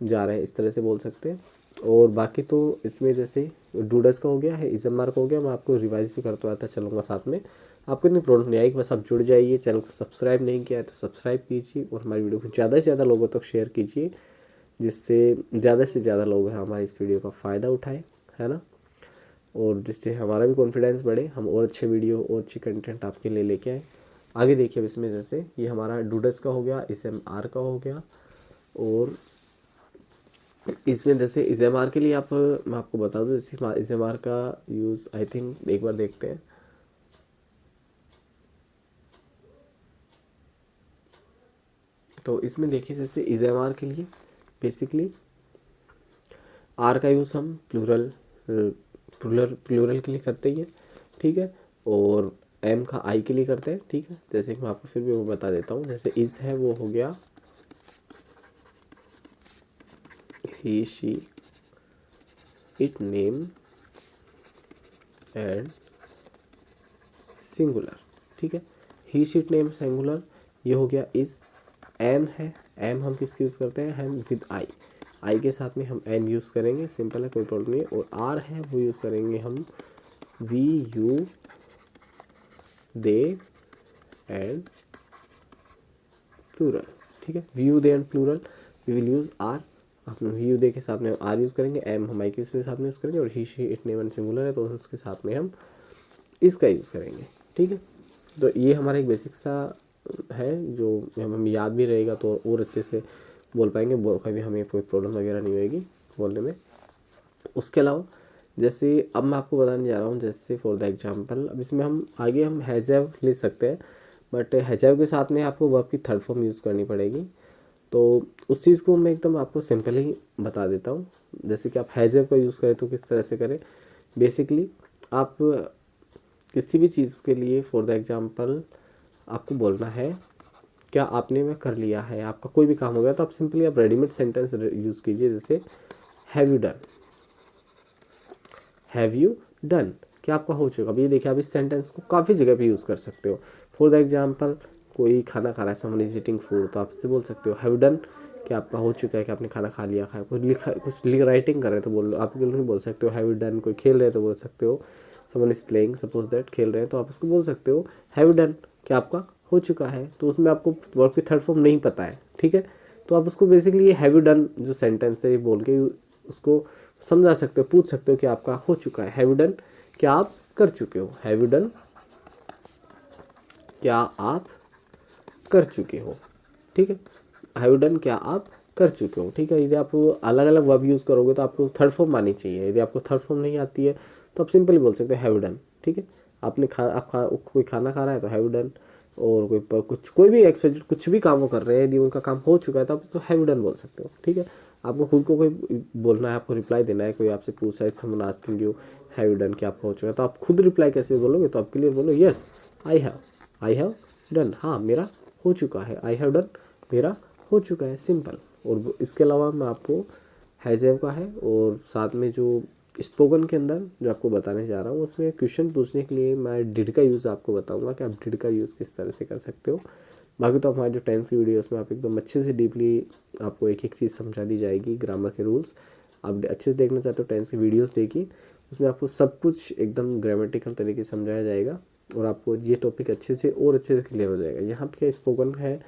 जा रहे हैं इस तरह से बोल सकते हैं। और बाकी तो इसमें जैसे डूडस का हो गया है, इज़म मार्क हो गया, मैं आपको रिवाइज भी करता रहता चलूँगा साथ में, आपको इतनी प्रॉब्लम नहीं आएगी। बस आप जुड़ जाइए, चैनल को सब्सक्राइब नहीं किया है तो सब्सक्राइब कीजिए और हमारी वीडियो को ज़्यादा से ज़्यादा लोगों तक शेयर कीजिए, जिससे ज़्यादा से ज़्यादा लोग हमारी इस वीडियो का फ़ायदा उठाएँ, है ना। और जिससे हमारा भी कॉन्फिडेंस बढ़े, हम और अच्छे वीडियो और अच्छी कंटेंट आपके लिए लेके आए। आगे देखिए अब इसमें जैसे ये हमारा डूडस का हो गया, इस एम आर का हो गया, और इसमें जैसे इस एम आर के लिए आप मैं आपको बता दूँ, इस एम आर का यूज़ आई थिंक एक बार देखते हैं। तो इसमें देखिए जैसे इस एम आर के लिए बेसिकली आर का यूज़ हम प्लूरल के लिए करते ही हैं, ठीक है। और एम का आई के लिए करते हैं, ठीक है। जैसे कि मैं आपको फिर भी वो बता देता हूँ, जैसे इस है वो हो गया he she it name and singular, ठीक है। He she it name singular, ये हो गया इस। एम है, एम हम किसकी यूज़ करते हैं, हम विद आई के साथ में हम एम यूज़ करेंगे, सिंपल है, कोई प्रॉब्लम नहीं है। और आर है वो यूज़ करेंगे हम we you they and plural, ठीक है। We you they and plural, we will use are, हम वी यू दे के साथ में आर यूज़ करेंगे, एम हम आई के साथ में यूज़ करेंगे, और he she it name and singular है तो उसके साथ में हम इसका यूज़ करेंगे, ठीक है। तो ये हमारा एक बेसिक सा है जो हमें याद भी रहेगा तो और अच्छे से बोल पाएंगे, कभी हमें कोई प्रॉब्लम वगैरह नहीं होएगी बोलने में। उसके अलावा जैसे अब मैं आपको बताने जा रहा हूँ, जैसे फॉर द एग्जांपल अब इसमें हम आगे हम हैज़ ले सकते हैं, बट हैज़ के साथ में आपको वर्ब की थर्ड फॉर्म यूज़ करनी पड़ेगी। तो उस चीज़ को मैं एकदम आपको सिंपल ही बता देता हूँ। जैसे कि आप हैज़ का यूज़ करें तो किस तरह से करें। बेसिकली आप किसी भी चीज़ के लिए फॉर द एग्जांपल आपको बोलना है क्या आपने वह कर लिया है, आपका कोई भी काम हो गया तो आप सिंपली आप रेडीमेड सेंटेंस यूज़ कीजिए, जैसे have you done, have you done, क्या आपका हो चुका। अब ये देखिए आप इस सेंटेंस को काफ़ी जगह पे यूज़ कर सकते हो। फॉर द एग्जांपल कोई खाना खा रहा है, समवन इज ईटिंग फूड, तो आप इससे बोल सकते हो हैव डन, क्या आपका हो चुका है कि आपने खाना खा लिया, कोई लिखा कुछ राइटिंग कर रहे हैं तो बोल आप नहीं बोल सकते हो हैव यू डन। कोई खेल रहे हैं तो बोल सकते हो someone is playing, suppose that खेल रहे हैं तो आप उसको बोल सकते हो हैव यू डन, क्या आपका हो चुका है। तो उसमें आपको वर्ब की थर्ड फॉर्म नहीं पता है, ठीक है। तो आप उसको बेसिकली ये हैव यू डन जो सेंटेंस है ये बोल के उसको समझा सकते हो, पूछ सकते हो कि आपका हो चुका है। हैव यू डन, क्या आप कर चुके हो, हैव यू डन, क्या आप कर चुके हो, ठीक है। हैव यू डन, क्या आप कर चुके हो, ठीक है। यदि आप अलग अलग वर्ब यूज़ करोगे तो आपको थर्ड फॉर्म आनी चाहिए। यदि आपको थर्ड फॉर्म नहीं आती है तो आप सिंपली बोल सकते हो हैव यू डन, ठीक है। आपने कोई खाना खा रहा है तो हैव यू डन, और कोई भी एक्सपेक्टेड कुछ भी काम वो कर रहे हैं, यदि उनका काम हो चुका है तो आप उसको हैव यू डन बोल सकते हो, ठीक है। आपको खुद को कोई बोलना है, आपको रिप्लाई देना है, कोई आपसे पूछा है someone asking you have you done, क्या आपका हो चुका है, तो आप खुद रिप्लाई कैसे बोलोगे, तो आप क्लियर बोलो यस आई हैव डन, हाँ मेरा हो चुका है, आई हैव डन मेरा हो चुका है, सिंपल। और इसके अलावा मैं आपको हैज़ का है और साथ में जो स्पोकन के अंदर जो आपको बताने जा रहा हूँ उसमें क्वेश्चन पूछने के लिए मैं डिड का यूज़ आपको बताऊंगा कि आप डिड का यूज़ किस तरह से कर सकते हो। बाकी तो हमारे जो टेंस की वीडियोस में आप एकदम अच्छे से डीपली आपको एक एक चीज़ समझा दी जाएगी, ग्रामर के रूल्स। आप अच्छे से देखना चाहते हो टेंस की वीडियोस देखिए, उसमें आपको सब कुछ एकदम ग्रामेटिकल तरीके से समझाया जाएगा और आपको ये टॉपिक अच्छे से और अच्छे से क्लियर हो जाएगा। यहाँ पे क्या स्पोकन है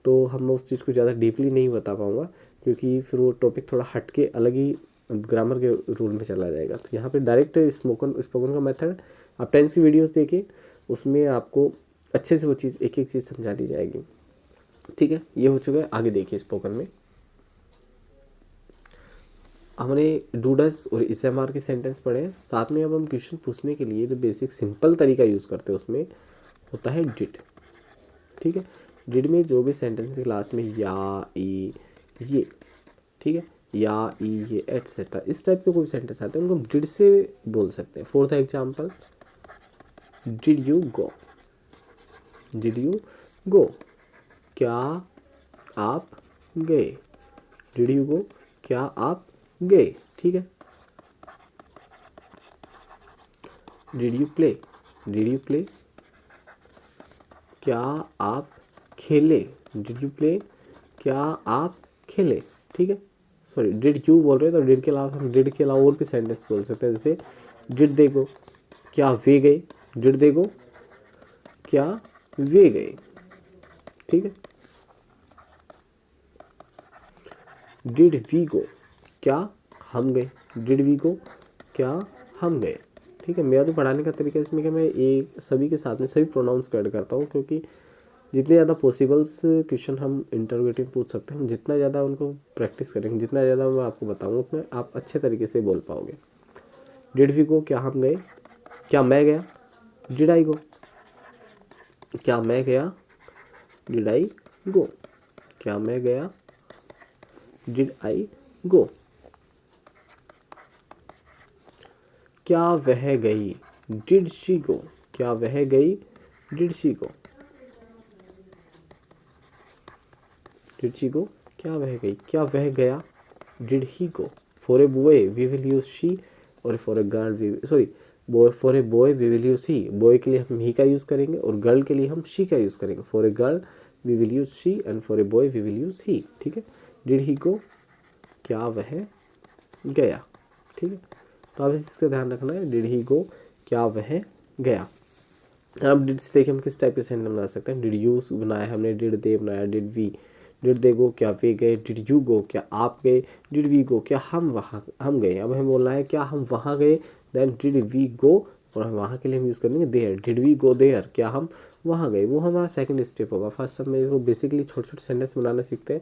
तो हम उस चीज़ को ज़्यादा डीपली नहीं बता पाऊँगा क्योंकि फिर वो टॉपिक थोड़ा हट के अलग ही ग्रामर के रूल में चला जाएगा। तो यहाँ पे डायरेक्ट स्पोकन का मेथड आप टेंस की वीडियोस देखिए, उसमें आपको अच्छे से वो चीज़ एक एक चीज़ समझा दी जाएगी। ठीक है, ये हो चुका है। आगे देखिए स्पोकन में हमने डूडस और इसएमआर के सेंटेंस पढ़े, साथ में अब हम क्वेश्चन पूछने के लिए जो बेसिक सिंपल तरीका यूज़ करते हैं उसमें होता है डिड। ठीक है, डिड में जो भी सेंटेंस के लास्ट में या ई ये, ठीक है, या ई ये एटसेट्रा इस टाइप के कोई सेंटेंस आते हैं उनको हम डिड से बोल सकते हैं। For the example, did you go, did you go, क्या आप गए, डिड यू गो, क्या आप गए। ठीक है, did you play, did you play, क्या आप खेले, डिड यू प्ले, क्या आप खेले। ठीक है, सॉरी डिड यू बोल रहे हैं तो डिड के अलावा हम डिड के अलावा और भी सेंटेंस बोल सकते हैं, जैसे डिड दे गो, क्या वे गए, डिड दे गो, क्या वे गए। ठीक है, डिड वी गो, क्या हम गए, डिड वी गो, क्या हम गए। ठीक है, मेरा तो पढ़ाने का तरीका इसमें कि मैं एक सभी के साथ में सभी प्रोनाउंस को ऐड करता हूँ क्योंकि जितने ज़्यादा पॉसिबल्स क्वेश्चन हम इंटरोगेटिव पूछ सकते हैं, हम जितना ज़्यादा उनको प्रैक्टिस करेंगे, जितना ज़्यादा मैं आपको बताऊँगा उतना आप अच्छे तरीके से बोल पाओगे। डिड वी गो, क्या हम गए, क्या मैं गया, डिड आई गो, क्या मैं गया, डिड आई गो, क्या मैं गया, डिड आई गो, क्या वह गई, डिड शी गो, क्या वह गई, did she go, did she go, क्या वह गई, क्या वह गया, did he go. For a boy we will use she और for a girl we sorry for a boy we will use he, boy के लिए हम ही का यूज़ करेंगे और गर्ल के लिए हम शी का यूज़ करेंगे। For a girl we will use she and for a boy we will use he. ठीक है, डिड ही गो, क्या वह गया। ठीक है, तो आप इसका ध्यान रखना है, डिड ही गो, क्या वह गया। अब डिड से देखिए हम किस टाइप के सेंटेंस बना सकते हैं। डिड यू बनाया हमने, डिड दे बनाया, did we, did they go, क्या वे गए, डिड यू गो, क्या आप गए, डिड वी गो, क्या हम गए। अब हमें बोलना है क्या हम वहाँ गए, देन डिड वी गो और हम वहाँ के लिए हम यूज़ करेंगे there, did we go there, क्या हम वहाँ गए। वो हमारा सेकंड स्टेप होगा। फर्स्ट हम इसको बेसिकली छोटे छोटे सेंटेंस बनाना सीखते हैं,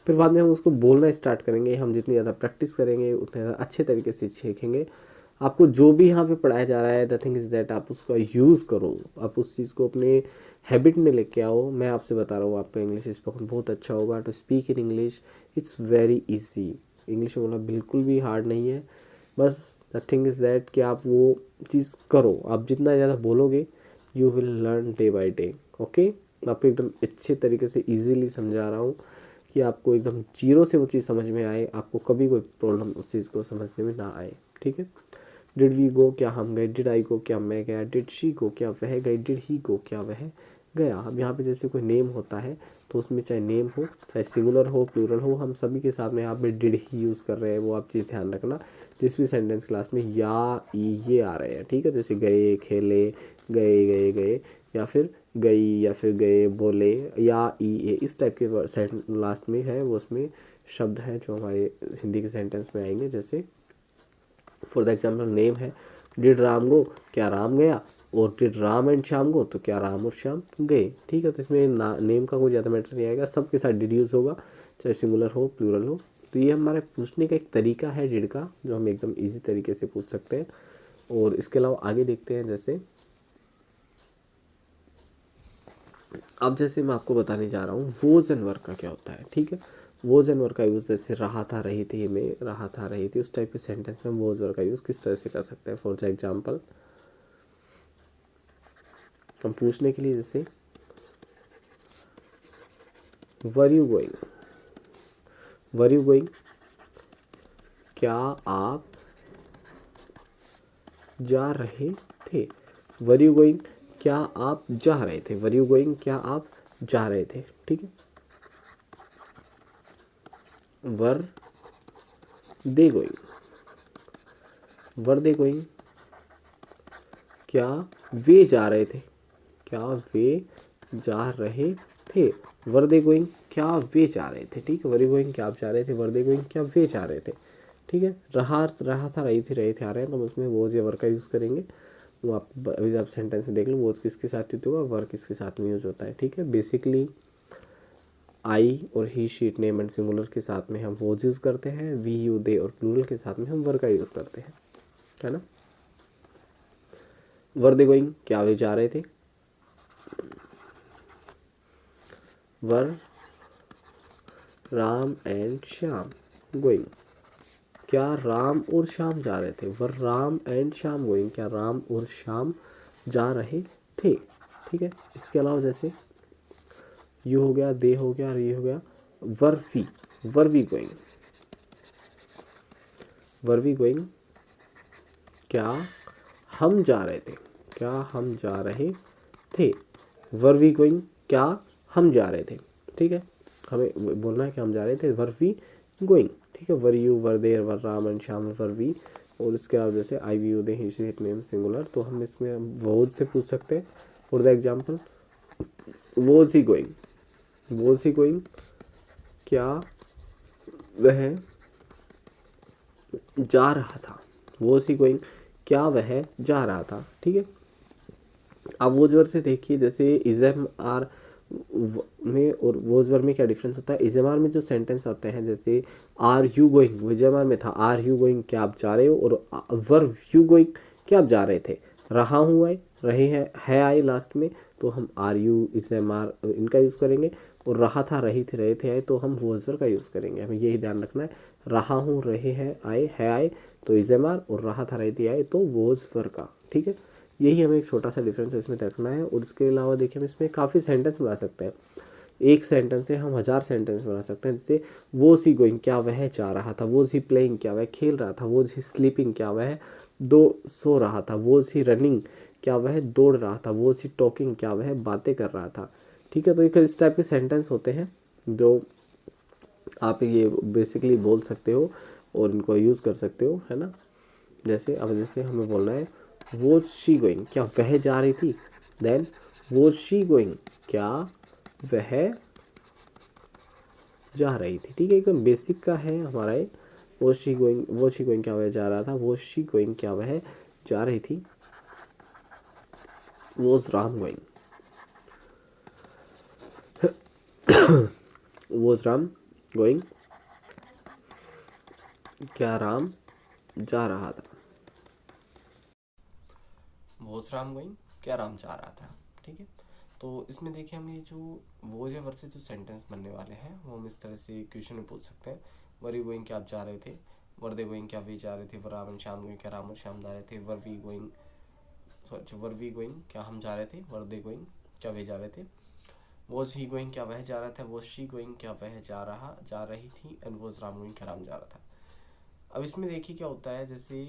फिर बाद में हम उसको बोलना स्टार्ट करेंगे। हम जितनी ज़्यादा प्रैक्टिस करेंगे उतने ज़्यादा अच्छे तरीके से सीखेंगे। आपको जो भी यहाँ पे पढ़ाया जा रहा है, द थिंग इज़ दैट आप उसका यूज़ करो, आप उस चीज़ को अपने हैबिट में लेके आओ। मैं आपसे बता रहा हूँ आपका इंग्लिश स्पोकन बहुत अच्छा होगा। To speak in English it's very easy. English बोलना बिल्कुल भी हार्ड नहीं है, बस द थिंग इज़ दैट कि आप वो चीज़ करो। आप जितना ज़्यादा बोलोगे you will learn day by day. Okay, आपको एकदम अच्छे तरीके से ईजीली समझा रहा हूँ कि आपको एकदम जीरो से वो चीज़ समझ में आए, आपको कभी कोई प्रॉब्लम उस चीज़ को समझने में ना आए। ठीक है, डिड वी गो, क्या हम गए, डिड आई गो, क्या मैं गया, डिड शी गो, क्या वह गई, डिड ही गो, क्या वह गया। अब यहाँ पे जैसे कोई नेम होता है तो उसमें चाहे नेम हो, चाहे सिंगुलर हो, प्लूरल हो, हम सभी के साथ में यहाँ पे डिड ही यूज़ कर रहे हैं। वो आप चीज़ ध्यान रखना जिस भी सेंटेंस क्लास में या ई ये आ रहे हैं। ठीक है, जैसे गए, खेले, गए गए गए, या फिर गई, या फिर गए, बोले, या ई ए इस टाइप के लास्ट में है वो उसमें शब्द हैं जो हमारे हिंदी के सेंटेंस में आएंगे। जैसे फॉर द एग्जाम्पल नेम है, डिड राम गो, क्या राम गया, और डिड राम एंड श्याम गो, तो क्या राम और श्याम गए। ठीक है, तो इसमें नेम का कोई ज़्यादा मैटर नहीं आएगा, सबके साथ डिड यूज़ होगा, चाहे सिंगुलर हो प्लूरल हो। तो ये हमारे पूछने का एक तरीका है डिड का, जो हम एकदम ईजी तरीके से पूछ सकते हैं। और इसके अलावा आगे देखते हैं, जैसे अब जैसे मैं आपको बताने जा रहा हूँ वोज एंड वर्क का क्या होता है। ठीक है, वोज एंड वर्क का यूज़ जैसे रहा था, रही थी, में रहा था, रही थी, उस टाइप के सेंटेंस में वोज वर्क का यूज़ किस तरह से कर सकते हैं। फॉर एग्जाम्पल हम पूछने के लिए जैसे were you going, were you going, क्या आप जा रहे थे। वर यू गोइंग, क्या आप जा रहे थे। वर यू गोइंग, क्या आप जा रहे थे। ठीक है। वर they going, were they going, क्या वे जा रहे थे। क्या वे जा रहे थे। वर दे गोइंग, क्या वे जा रहे थे। ठीक है। वर यू गोइंग, क्या आप जा रहे थे। वर दे गोइंग, क्या वे जा रहे थे। ठीक है। रहा रहा था, रही थी, रहे थे, आ रहे हैं, तो हम उसमें वोज या वर का यूज़ करेंगे। वो आप अभी आप सेंटेंस में देख लो वोज किसके साथ यूज होगा, वर किसके साथ में यूज होता है। ठीक है। बेसिकली आई और ही, शीट, नेम एंड सिंगुलर के साथ में हम वोज यूज़ करते हैं। वी, यू, दे और प्लूरल के साथ में हम वर का यूज़ करते हैं, है ना। वर दे गोइंग, क्या वे जा रहे थे। Were Ram and Shyam going, क्या राम और श्याम जा रहे थे। Were Ram and Shyam going, क्या राम और श्याम जा रहे थे। ठीक है। इसके अलावा जैसे यू हो गया, दे हो गया, री हो गया। Were we going, were we going, क्या हम जा रहे थे। क्या हम जा रहे थे। वर वी गोइंग, क्या हम जा रहे थे। ठीक है। हमें बोलना है कि हम जा रहे थे। Were we going. ठीक है। Were you, were there, were Ram and Shyam, were we. और इसके अलावा जैसे I, we, you, they, he, she, it, name, singular, तो हम इसमें वोज से पूछ सकते हैं। For the example, was he going, was he going, क्या वह जा रहा था। वोज ही गोइंग, क्या वह जा रहा था। ठीक है। अब वोज वर से देखिए, जैसे इजम आर में और वोज वर में क्या डिफरेंस होता है। इजम आर में जो सेंटेंस आते हैं, जैसे आर यू गोइंग, वो इजम आर में था आर यू गोइंग, क्या आप जा रहे हो। और वर यू गोइंग, क्या आप जा रहे थे। रहा हूँ आए, रहे हैं, है आए लास्ट में, तो हम आर यू, इजम आर इनका यूज़ करेंगे। और रहा था, रही थे, रहे थे, आए, तो हम वोज वर का यूज़ करेंगे। हमें यही ध्यान रखना है। रहा हूँ, रहे हैं, आए, है आए, तो इजम आर, और रहा था, रही थी, आए, तो वोज वर का। ठीक है। यही हमें एक छोटा सा डिफरेंस इसमें रखना है। और इसके अलावा देखिए हम इसमें काफ़ी सेंटेंस बना सकते हैं। एक सेंटेंस से हम 1000 सेंटेंस बना सकते हैं। जैसे वो सी गोइंग, क्या वह जा रहा था। वो सी प्लेइंग, क्या वह खेल रहा था। वो सी स्लीपिंग, क्या वह सो रहा था। वो सी रनिंग, क्या वह दौड़ रहा था। वो सी टॉकिंग, क्या वह बातें कर रहा था। ठीक है। तो एक इस टाइप के सेंटेंस होते हैं जो आप ये बेसिकली बोल सकते हो और इनको यूज़ कर सकते हो, है ना। जैसे अब जैसे हमें बोलना है वो शी गोइंग, क्या वह जा रही थी। देन वो शी गोइंग, क्या वह जा रही थी। ठीक है। एकदम बेसिक का है हमारा ये। वो शी गोइंग, क्या वह जा रहा था। वो शी गोइंग, क्या वह जा रही थी। Was Ram going, was Ram going, क्या राम जा रहा था। वॉज राम गोइंग, क्या राम जा रहा था। ठीक है। तो इसमें देखिए हम ये जो वोज या वर्सेस जो सेंटेंस बनने वाले हैं वो हम इस तरह से क्वेश्चन में पूछ सकते हैं। वर यू गोइंग, क्या आप जा रहे थे। वर दे गोइंग, क्या वे जा रहे थे। Were Ram and Shyam going, क्या राम और श्याम जा रहे थे। Were we going, were we going, क्या हम जा रहे थे। वर दे गोइंग, क्या वे जा रहे थे। वॉज ही गोइंग, क्या वह जा रहा था। वॉज शी गोइंग, क्या वह जा रही थी। एंड वॉज राम गोइंग, क्या राम जा रहा था। अब इसमें देखिए क्या होता है, जैसे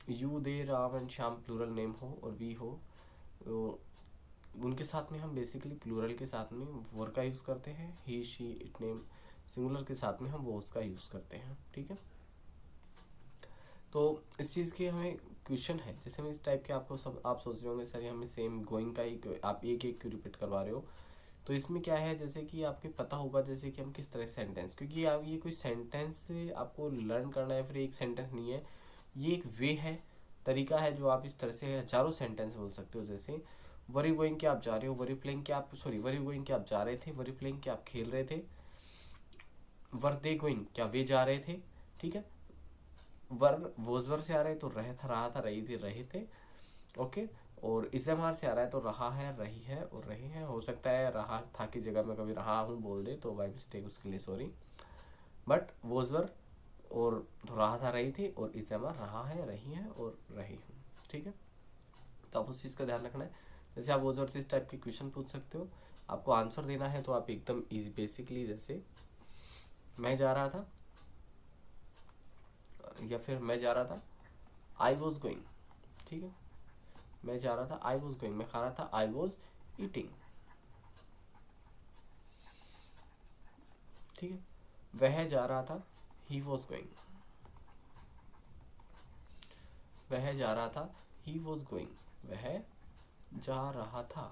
you, they, Ram and Shyam plural name हो और वी हो, तो उनके साथ में हम बेसिकली प्लूरल के साथ में वर का यूज़ करते हैं। ही, शी, इट, नेम, सिंगुलर के साथ में हम वोज का यूज़ करते हैं। ठीक है। तो इस चीज़ के हमें क्वेश्चन है, जैसे हम इस टाइप के आपको सब आप सोच रहे होंगे सर ये हमें सेम गोइंग का ही आप एक एक क्यों रिपीट करवा रहे हो। तो इसमें क्या है, जैसे कि आपके पता होगा जैसे कि हम किस तरह सेंटेंस, क्योंकि आप ये कोई सेंटेंस आपको लर्न करना है, फिर एक सेंटेंस नहीं है, ये एक वे है, तरीका है जो आप इस तरह से हजारों सेंटेंस बोल सकते हो। जैसे वर यू गोइंग, क्या आप जा रहे हो। वर यू प्लेइंग, क्या आप वर यू गोइंग, क्या आप जा रहे थे। वर यू प्लेइंग, क्या आप खेल रहे थे। वर दे गोइंग, क्या वे जा रहे थे। ठीक है। वर वोज वर से आ रहे तो रहा था, रही थी, रहे थे। ओके। और इसएमआर से आ रहा है तो रहा है, रही है और रहे हैं। हो सकता है रहा था की जगह में कभी रहा हूँ बोल दे तो बाय मिस्टेक, उसके लिए सॉरी। बट वोज वर और तो रहा था, रही थी, और इसएमआर रहा है, रही है और रही हूँ। ठीक है। तो आप उस चीज़ का ध्यान रखना है। जैसे आप वोज वर से इस टाइप के क्वेश्चन पूछ सकते हो। आपको आंसर देना है तो आप एकदम इजी, बेसिकली जैसे मैं जा रहा था, या फिर मैं जा रहा था, आई वॉज गोइंग। ठीक है, मैं जा रहा था, आई वॉज गोइंग, मैं खा रहा था, आई वॉज ईटिंग। ठीक है, वह जा रहा था, ही वॉज गोइंग। वह जा रहा था, ही वॉज गोइंग। वह जा रहा था,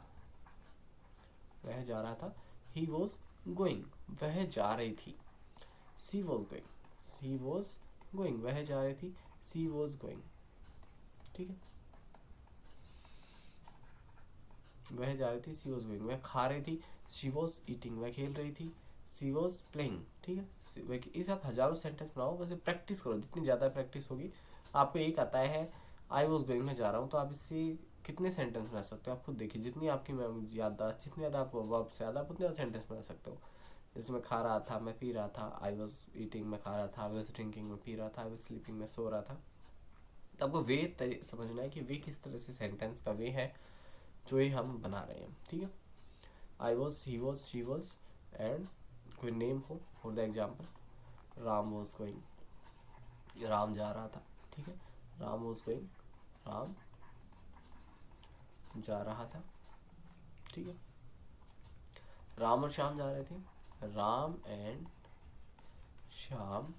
वह जा रहा था, ही वॉज गोइंग। वह जा रही थी, she was going. She was going, वह जा रही थी, सी वॉज गोइंग। ठीक है, वह जा रही थी, सी वॉज गोइंग। वह खा रही थी, शी वॉज ईटिंग। वह खेल रही थी, सी वॉज प्लेइंग। ठीक है, इस आप हजारों सेंटेंस बनाओ, वैसे प्रैक्टिस करो, जितनी ज़्यादा प्रैक्टिस होगी। आपको एक आता है आई वॉज गोइंग, में जा रहा हूँ, तो आप इससे कितने सेंटेंस बना सकते हो आप खुद देखिए। जितनी आपकी याददाश्त, जितनी ज़्यादा आप वर्ब से ज़्यादा, आप उतने ज़्यादा सेंटेंस बना सकते हो। जैसे मैं खा रहा था, मैं पी रहा था, आई वॉज ईटिंग, मैं खा रहा था, आई वॉज ड्रिंकिंग, मैं पी रहा था, आई वॉज स्लीपिंग, मैं सो रहा था। तो आपको वे समझना है कि वे किस तरह से सेंटेंस का वे है जो ये हम बना रहे हैं। ठीक है, I was, he was, she was, and कोई नेम हो। For the example, Ram was going, Ram जा रहा था। ठीक है, राम वॉज गोइंग, राम जा रहा था। ठीक है, राम और श्याम जा रहे थे, Ram and Shyam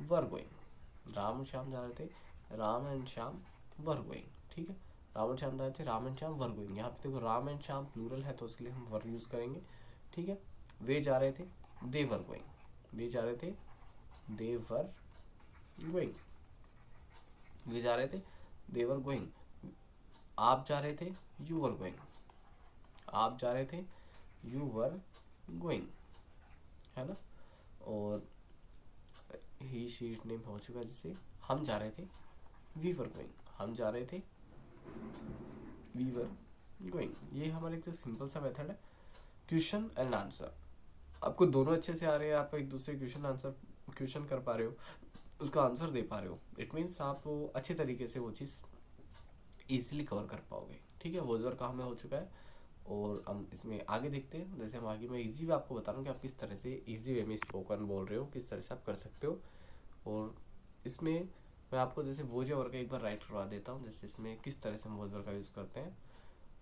were going. Ram और श्याम जा रहे थे, Ram and Shyam were going. ठीक है, राम एंड श्याम जा रहे थे, Ram and Shyam were going. यहाँ पे देखो राम एंड श्याम प्लूरल है तो उसके लिए हम वर यूज करेंगे। ठीक है, वे जा रहे थे, दे वर गोइंग। वे जा रहे थे, दे वर गोइंग। वे जा रहे थे, दे वर गोइंग। आप जा रहे थे, यू वर गोइंग। आप जा रहे थे, यू वर गोइंग, है ना। और ही शी इट नेम हो चुका, जिससे हम जा रहे थे, वी वर गोइंग। हम जा रहे थे, वी वर गोइंग। ये हमारा एक सिंपल सा मेथड है, क्वेश्चन एंड आंसर। आपको दोनों अच्छे से आ रहे हैं, आप एक दूसरे क्वेश्चन कर पा रहे हो, उसका आंसर दे पा रहे हो, इट मीन्स आप अच्छे तरीके से वो चीज़ ईजिली कवर कर पाओगे। ठीक है, वो वर्क हमें हो चुका है और हम इसमें आगे देखते हैं। जैसे हम आगे, मैं इजी वे आपको बता रहा हूँ कि आप किस तरह से इजी वे में स्पोकन बोल रहे हो, किस तरह से आप कर सकते हो। और इसमें मैं आपको जैसे वोज वर्क का एक बार राइट करवा देता हूँ, जैसे इसमें किस तरह से हम वोज वर्क का यूज़ करते हैं।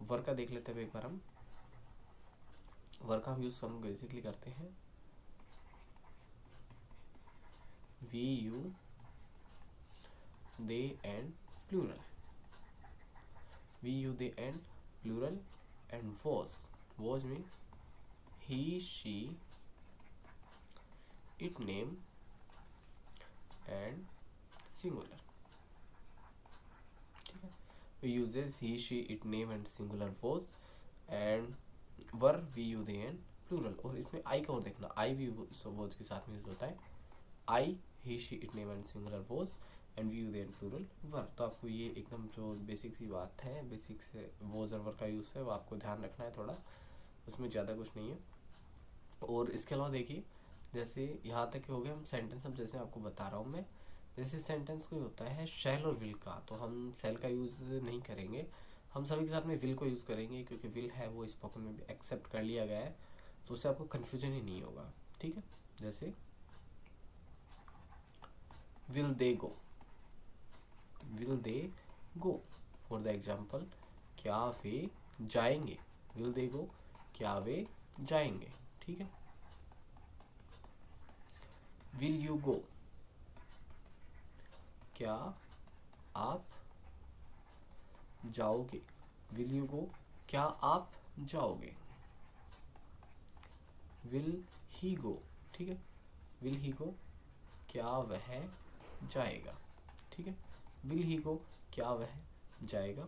वर्क का देख लेते हैं एक बार हम। वर्क हम यूज़ हम बेसिकली करते हैं we, you, they and plural. We, you, they and plural and was में he, she, it name and singular। ठीक है, we uses he, she, it name and singular was and were, we, you, they and plural। और इसमें आई का और देखना, आई भी was के साथ में यूज होता है। आई, he, she, it name and singular was and we, you, they and plural were। तो आपको ये एकदम जो बेसिक सी बात है, बेसिक से was और were का यूज है वो आपको ध्यान रखना है थोड़ा, उसमें ज़्यादा कुछ नहीं है। और इसके अलावा देखिए, जैसे यहाँ तक हो गया हम सेंटेंस। अब जैसे आपको बता रहा हूँ मैं, जैसे सेंटेंस कोई होता है शैल और विल का, तो हम शैल का यूज़ नहीं करेंगे, हम सभी के साथ में विल को यूज़ करेंगे, क्योंकि विल है वो स्पोकन में भी एक्सेप्ट कर लिया गया है, तो उससे आपको कन्फ्यूजन ही नहीं होगा। ठीक है, जैसे will they go, will they go. For the example, क्या वे जाएंगे। विल दे गो, क्या वे जाएंगे। ठीक है, विल यू गो, क्या आप जाओगे। विल यू गो, क्या आप जाओगे। विल ही गो, ठीक है, विल ही गो, क्या वह जाएगा। ठीक है, विल ही गो, क्या वह जाएगा।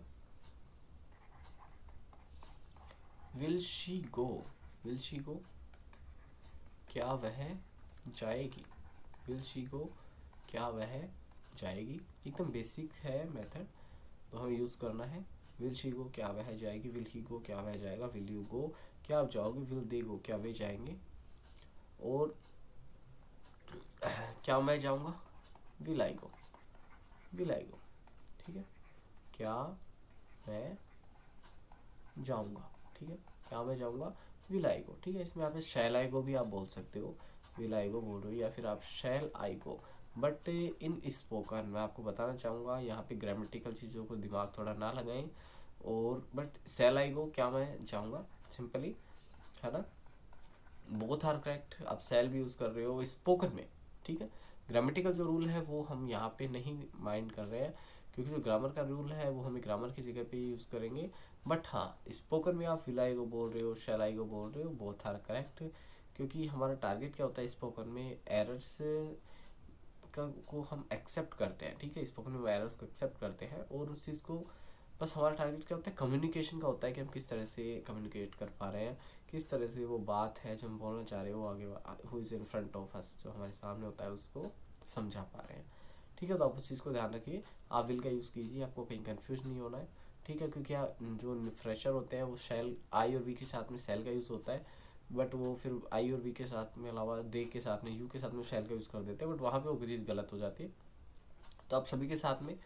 Will she go, will she go, क्या वह जाएगी। विल शी गो, क्या वह जाएगी। एकदम बेसिक है मेथड, तो हमें यूज़ करना है। विल शी गो, क्या वह जाएगी। विल ही गो, क्या वह जाएगा। विल यू गो, क्या आप जाओगे। विल दे गो, क्या वे जाएंगे। और क्या मैं जाऊँगा। Will I go, will I go. ठीक है, क्या मैं जाऊँगा। ठीक है, क्या मैं जाऊँगा, विल आई गो, ठीक है। इसमें आप शैल आई गो भी आप बोल सकते हो, विल आई गो बोल रहे हो, या फिर आप शैल आई गो। बट इन स्पोकन मैं आपको बताना चाहूँगा, यहाँ पे ग्रामेटिकल चीज़ों को दिमाग थोड़ा ना लगाएं। और बट शैल आई गो क्या मैं चाहूँगा सिंपली, है ना, बोथ आर करेक्ट। आप सेल भी यूज़ कर रहे हो स्पोकन में, ठीक है। ग्रामेटिकल जो रूल है वो हम यहाँ पे नहीं माइंड कर रहे हैं, क्योंकि जो ग्रामर का रूल है वो हमें ग्रामर की जगह पे यूज़ करेंगे। बट हाँ, स्पोकन में आप विलाई को बोल रहे हो, शैलाई को बोल रहे हो, बोथ आर करेक्ट। क्योंकि हमारा टारगेट क्या होता है स्पोकन में, एरर्स को हम एक्सेप्ट करते हैं, ठीक है। स्पोकन में एरर्स को एक्सेप्ट करते हैं, और उस चीज़ को बस हमारा टारगेट क्या होता है, कम्युनिकेशन का होता है कि हम किस तरह से कम्युनिकेट कर पा रहे हैं, किस तरह से वो बात है जो हम बोलना चाह रहे हैं वो आगे who is in front of us, जो हमारे सामने होता है उसको समझा पा रहे हैं, ठीक है। तो आप उस चीज़ को ध्यान रखिए, आप विल का यूज़ कीजिए, आपको कहीं कंफ्यूज नहीं होना है, ठीक है। क्योंकि जो फ्रेशर होते हैं वो शैल आई और वी के साथ में शैल का यूज़ होता है, बट वो फिर आई और वी के साथ में अलावा दे के साथ में यू के साथ में शैल का यूज़ कर देते हैं, बट वहाँ पे वो चीज़ गलत हो जाती है। तो आप सभी के साथ में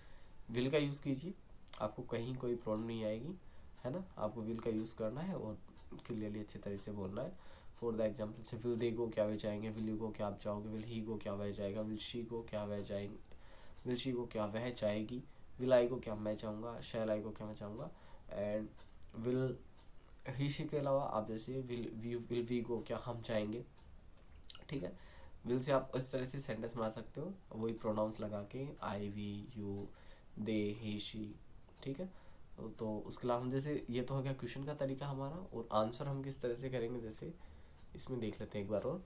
विल का यूज़ कीजिए, आपको कहीं कोई प्रॉब्लम नहीं आएगी, है ना। आपको विल का यूज़ करना है और क्लियरली अच्छे तरह से बोलना है। फॉर द एग्जाम्पल से विल दे गो क्या वह जाएंगे, विल यू गो क्या आप जाओगे, विल ही गो क्या वह जाएगा, विल शी गो क्या वह जाएंगे, विल शी गो क्या वह जाएगी, विल आई गो क्या मैं चाहूँगा, शैल आई गो क्या मैं चाहूँगा। एंड विल ही शी के अलावा आप जैसे विल वी गो क्या हम जाएंगे, ठीक है। विल से आप इस तरह से सेंटेंस बना सकते हो, वही प्रोनाउंस लगा के, I we you they he she, ठीक है। तो उसके अलावा हम जैसे, ये तो हो गया क्वेश्चन का तरीका हमारा, और आंसर हम किस तरह से करेंगे जैसे इसमें देख लेते हैं एक बार और।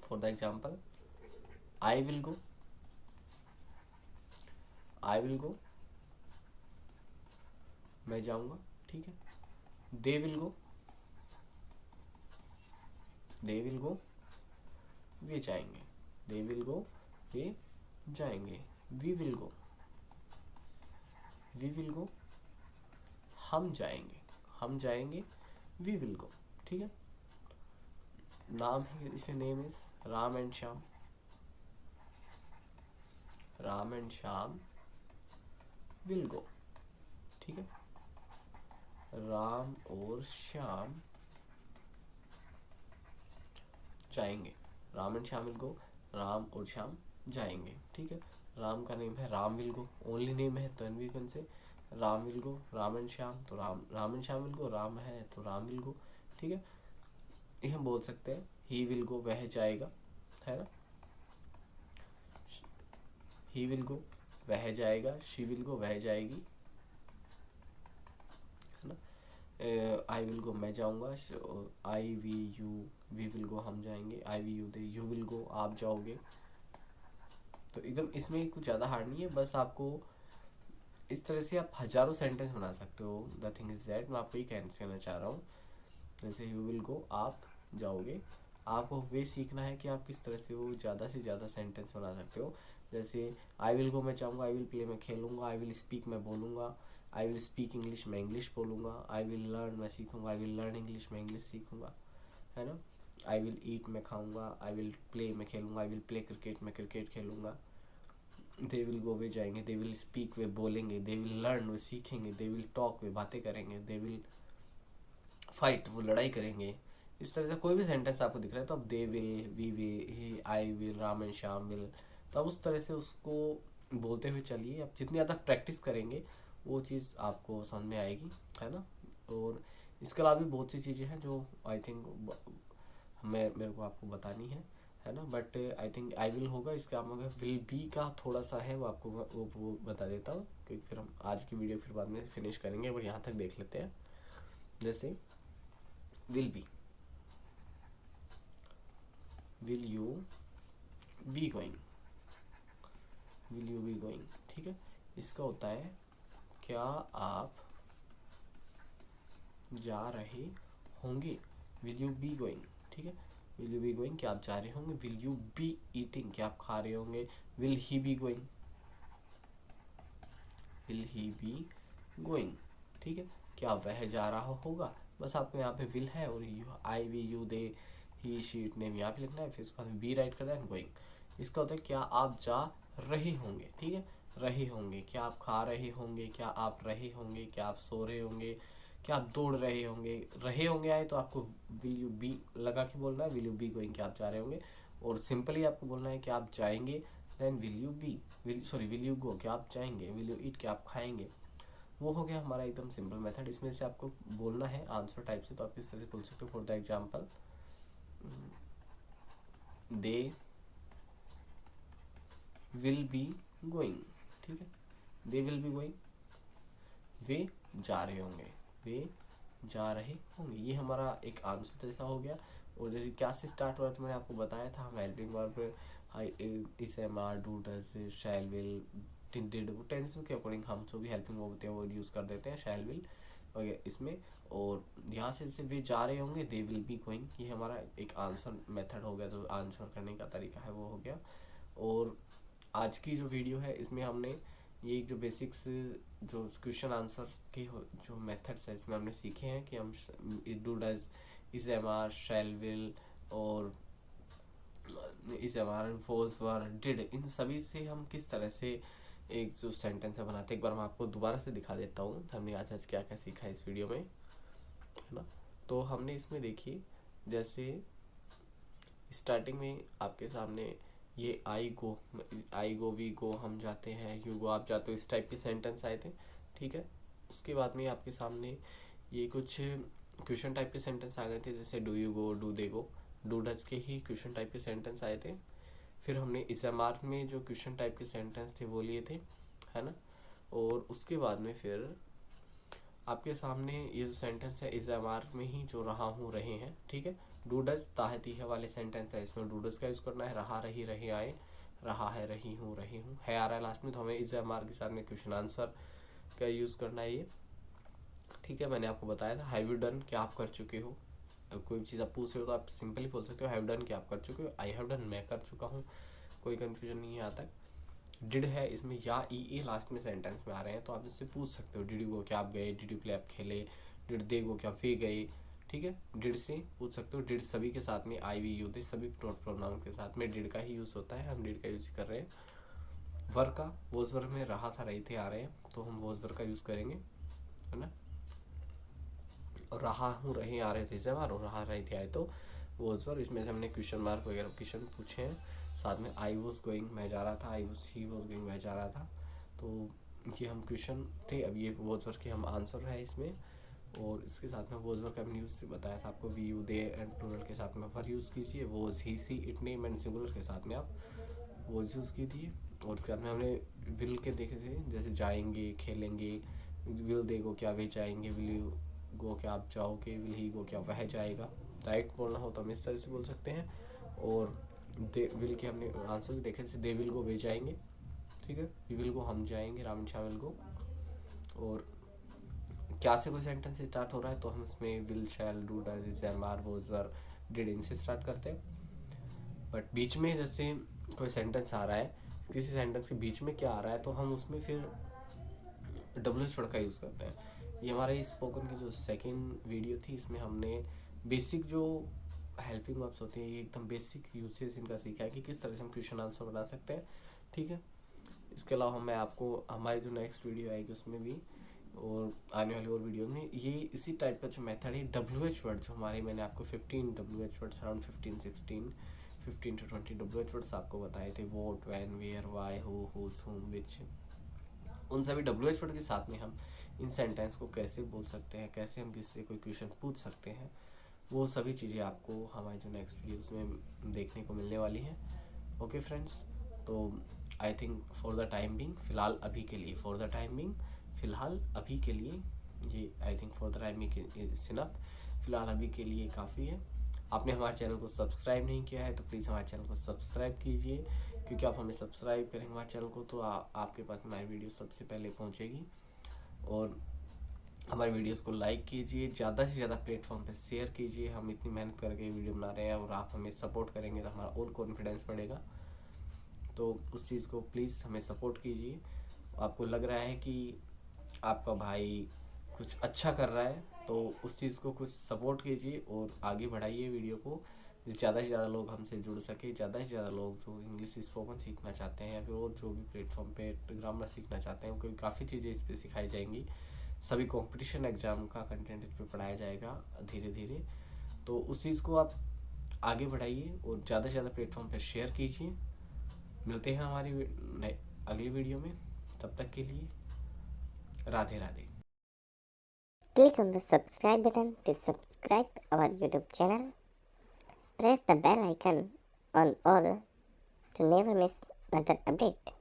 For the example, I will go, I will go मैं जाऊँगा, ठीक है। They will go, they will go वे जाएंगे, दे विल गो वे जाएंगे। We will go, we will go हम जाएंगे, हम जाएंगे, वी विल गो, ठीक है। नाम है इसमें, name is Ram and Shyam, Ram and Shyam will go, ठीक है। राम और श्याम जाएंगे, Ram and Shyam will go, Ram और श्याम जाएंगे, ठीक है। राम का नेम है Ram will go, only name है तो एनवी से Ram will go, Ram and Shyam तो Ram and Shyam will go, Ram है तो राम विल गो, ठीक है। ये हम बोल सकते हैं ही विल गो वह जाएगा, है ना, ही विल गो वह जाएगा, शी विल गो वह जाएगी, है ना। आई विल गो मैं जाऊंगा, I we you we will go हम जाएंगे, I we you they you will go आप जाओगे। तो एकदम इसमें कुछ ज़्यादा हार्ड नहीं है, बस आपको इस तरह से आप हजारों सेंटेंस बना सकते हो। द थिंग इज दैट मैं आपको ये कहना चाह रहा हूँ, जैसे यू विल गो आप जाओगे, आपको वे सीखना है कि आप किस तरह से वो ज़्यादा से ज़्यादा सेंटेंस बना सकते हो। जैसे आई विल गो मैं चाहूँगा, आई विल प्ले मैं खेलूँगा, आई विल स्पीक मैं बोलूँगा, आई विल स्पीक इंग्लिश मैं इंग्लिश बोलूँगा, आई विल लर्न मैं सीखूँगा, आई विल लर्न इंग्लिश मैं इंग्लिश सीखूँगा, है ना। आई विल ईट मैं खाऊँगा, आई विल प्ले मैं खेलूँगा, आई विल प्ले क्रिकेट मैं क्रिकेट खेलूँगा। दे विल गो वे जाएंगे, दे विल स्पीक वे बोलेंगे, दे विल लर्न वे सीखेंगे, दे विल टॉक वे बातें करेंगे, दे विल फाइट वो लड़ाई करेंगे। इस तरह से कोई भी सेंटेंस आपको दिख रहा है तो आप they will, we will, I will, Ram and Shyam will, तो आप उस तरह से उसको बोलते हुए चलिए। आप जितनी ज़्यादा प्रैक्टिस करेंगे वो चीज़ आपको समझ में आएगी, है ना। और इसके अलावा भी बहुत सी चीज़ें हैं जो आई थिंक मेरे को आपको बतानी है ना। But I think I will होगा, इसका मगर विल बी का थोड़ा सा है, वो आपको वो बता देता हूँ, क्योंकि फिर हम आज की वीडियो फिर बाद में फिनिश करेंगे, और यहाँ तक देख लेते हैं। जैसे will be, will you be going, will you be going, ठीक है। इसका होता है क्या आप जा रहे होंगे, विल यू बी गोइंग, ठीक है। विल यू बी गोइंग क्या आप जा रहे होंगे, विल यू बी ईटिंग क्या आप खा रहे होंगे, will he be going, will he be going, ठीक है। क्या वह जा रहा होगा, बस आपको यहाँ पे विल है और you, I we you they he she it name यहाँ पे लिखना है, फिर उसके बाद बी राइट करना है, गोइंग। इसका होता है क्या आप जा रहे होंगे, ठीक है। रहे होंगे क्या आप खा रहे होंगे, क्या आप रहे होंगे, क्या आप सो रहे होंगे, कि आप दौड़ रहे होंगे आए तो आपको विल यू बी लगा के बोलना है, विल यू बी गोइंग कि आप जा रहे होंगे। और सिंपली आपको बोलना है कि आप जाएंगे, देन विल यू गो कि आप जाएंगे, विल यू ईट कि आप खाएंगे। वो हो गया हमारा एकदम सिंपल मेथड। इसमें से आपको बोलना है आंसर टाइप से, तो आप किस तरह से बोल सकते हो। For the example, they will be going, ठीक है, दे विल बी गोइंग, वे जा रहे होंगे, वे जा रहे होंगे। ये हमारा एक आंसर जैसा हो गया। और जैसे क्या से स्टार्ट हुआ तो मैंने आपको बताया था, हम helping verb is am are do does shall will did, tense के अकॉर्डिंग हम जो भी हेल्पिंग वर्ब होते हैं वो यूज़ कर देते हैं शैल विल वगैरह इसमें। और यहाँ से जैसे वे जा रहे होंगे, दे विल बी गोइंग, ये हमारा एक आंसर मेथड हो गया, जो आंसर करने का तरीका है वो हो गया। और आज की जो वीडियो है इसमें हमने ये जो बेसिक्स जो क्वेश्चन आंसर के जो मेथड्स है इसमें हमने सीखे हैं कि हम do does, is am are, shall will और is am are, was were, did, इन सभी से हम किस तरह से एक जो सेंटेंस है बनाते हैं। एक बार मैं आपको दोबारा से दिखा देता हूँ हमने आज आज क्या क्या सीखा है इस वीडियो में, है ना। तो हमने इसमें देखिए, जैसे स्टार्टिंग में आपके सामने ये आई गो, वी गो, हम जाते हैं, यू गो, आप जाते हो, इस टाइप के सेंटेंस आए थे, ठीक है। उसके बाद में आपके सामने ये कुछ क्वेश्चन टाइप के सेंटेंस आ गए थे, जैसे do you go, do they go, do does के ही क्वेश्चन टाइप के सेंटेंस आए थे। फिर हमने इस एम आर में जो क्वेश्चन टाइप के सेंटेंस थे वो लिए थे, है ना। और उसके बाद में फिर आपके सामने ये जो सेंटेंस है इस एम आर में ही जो रहा हूँ, रहे हैं, ठीक है। डू डज ताहती है वाले सेंटेंस है, इसमें डू डज का यूज़ करना है। रहा, रही, रहे, आए, रहा है, रही हूँ, रहे हूँ, है आ रहा है लास्ट में, तो हमें इस एम आर के साथ में क्वेश्चन आंसर का यूज़ करना है ये, ठीक है। मैंने आपको बताया था हैव यू डन, क्या आप कर चुके हो। कोई चीज़ आप पूछ रहे हो तो आप सिंपली बोल सकते हो हैव डन, क्या आप कर चुके हो। आई हैव डन, मैं कर चुका हूँ, कोई कंफ्यूजन नहीं है यहाँ तक। डिड है इसमें या ई लास्ट में सेंटेंस में आ रहे हैं, तो आप इससे पूछ सकते हो डिड यू गो, क्या आप गए, डिड यू प्ले, आप खेले, डिड दे गो, क्या वे गए, ठीक है। डिड से पूछ सकते हो। डिड सभी के साथ में आई वी यू दे, सभी प्रोनाउन के साथ में डिड का ही यूज़ होता है, हम डिड का यूज़ कर रहे हैं। वर का, वॉज वर में रहा था, रही थे आ रहे हैं, तो हम वॉज वर का यूज़ करेंगे, है ना। और रहा हूँ, रहे आ रहे थे जब, और रहा रहे थे आए तो वॉज वर। इसमें से हमने क्वेश्चन मार्क वगैरह क्वेश्चन पूछे हैं। साथ में आई वॉज गोइंग, मैं जा रहा था, I was, he was going, मैं जा रहा था। तो ये हम क्वेश्चन थे। अब ये वॉज वर के हम आंसर है इसमें। और इसके साथ में वॉज वर का हमने यूज़ बताया था आपको, we you they and plural के साथ में वर यूज़ कीजिए। Was he she it name and singular के साथ में आप वॉज यूज़ कीजिए। और उसके बाद में हमने विल के देखे थे, जैसे जाएंगे, खेलेंगे, विल दे गो, क्या वे जाएंगे, विल यू गो, क्या आप जाओगे, विल ही गो, क्या वह जाएगा। डायरेक्ट बोलना हो तो हम इस तरह से बोल सकते हैं। और दे विल के हमने आंसर भी देखे, जैसे दे विल गो, वे जाएंगे, ठीक है। वी विल गो, हम जाएंगे, राम शाह विल गो। और क्या से कोई सेंटेंस स्टार्ट हो रहा है तो हम इसमें will, shall, do, does, is, am, are, was, were, did, इनसे स्टार्ट करते हैं। बट बीच में जैसे कोई सेंटेंस आ रहा है, किसी सेंटेंस के बीच में क्या आ रहा है तो हम उसमें फिर डब्ल्यू एच वर्ड का यूज़ करते हैं। ये हमारे स्पोकन की जो सेकंड वीडियो थी, इसमें हमने बेसिक जो हेल्पिंग वर्ब्स होती हैं, ये एकदम बेसिक यूसेज इनका सीखा है कि किस तरह से हम क्वेश्चन आंसर बना सकते हैं, ठीक है। इसके अलावा मैं आपको हमारी जो नेक्स्ट वीडियो आएगी उसमें भी और आने वाली और वीडियो में ये इसी टाइप का जो मेथड है डब्ल्यू एच वर्ड, जो हमारे मैंने आपको 15 W H words, around 15 to 20 W H words आपको बताए थे। What, when, where, why, who, whose, whom, which, उन सभी डब्ल्यू एच वर्ड के साथ में हम इन सेंटेंस को कैसे बोल सकते हैं, कैसे हम किसी से कोई क्वेश्चन पूछ सकते हैं, वो सभी चीज़ें आपको हमारे जो नेक्स्ट वीडियोस में देखने को मिलने वाली हैं। ओके फ्रेंड्स, तो I think for the time being, फ़िलहाल अभी के लिए, फॉर द टाइम बिंग, फ़िलहाल अभी के लिए ये I think for the time being is enough, फ़िलहाल अभी के लिए काफ़ी है। आपने हमारे चैनल को सब्सक्राइब नहीं किया है तो प्लीज़ हमारे चैनल को सब्सक्राइब कीजिए, क्योंकि आप हमें सब्सक्राइब करेंगे हमारे चैनल को तो आपके पास हमारी वीडियो सबसे पहले पहुंचेगी। और हमारे वीडियोस को लाइक कीजिए, ज़्यादा से ज़्यादा प्लेटफॉर्म पे शेयर कीजिए। हम इतनी मेहनत करके वीडियो बना रहे हैं और आप हमें सपोर्ट करेंगे तो हमारा और कॉन्फिडेंस बढ़ेगा। तो उस चीज़ को प्लीज़ हमें सपोर्ट कीजिए। आपको लग रहा है कि आपका भाई कुछ अच्छा कर रहा है तो उस चीज़ को कुछ सपोर्ट कीजिए और आगे बढ़ाइए वीडियो को, ज़्यादा से ज़्यादा लोग हमसे जुड़ सके, ज़्यादा से ज़्यादा लोग जो इंग्लिश स्पोकन सीखना चाहते हैं या फिर और जो भी प्लेटफॉर्म पे ग्रामर सीखना चाहते हैं, क्योंकि काफ़ी चीज़ें इस पर सिखाई जाएंगी। सभी कंपटीशन एग्जाम का कंटेंट इस पर पढ़ाया जाएगा धीरे धीरे। तो उस चीज़ को आप आगे बढ़ाइए और ज़्यादा से ज़्यादा प्लेटफॉर्म पर शेयर कीजिए। मिलते हैं हमारी अगली वीडियो में, तब तक के लिए Radhe Radhe. Click on the subscribe button to subscribe our YouTube channel. Press the bell icon on all to never miss another update.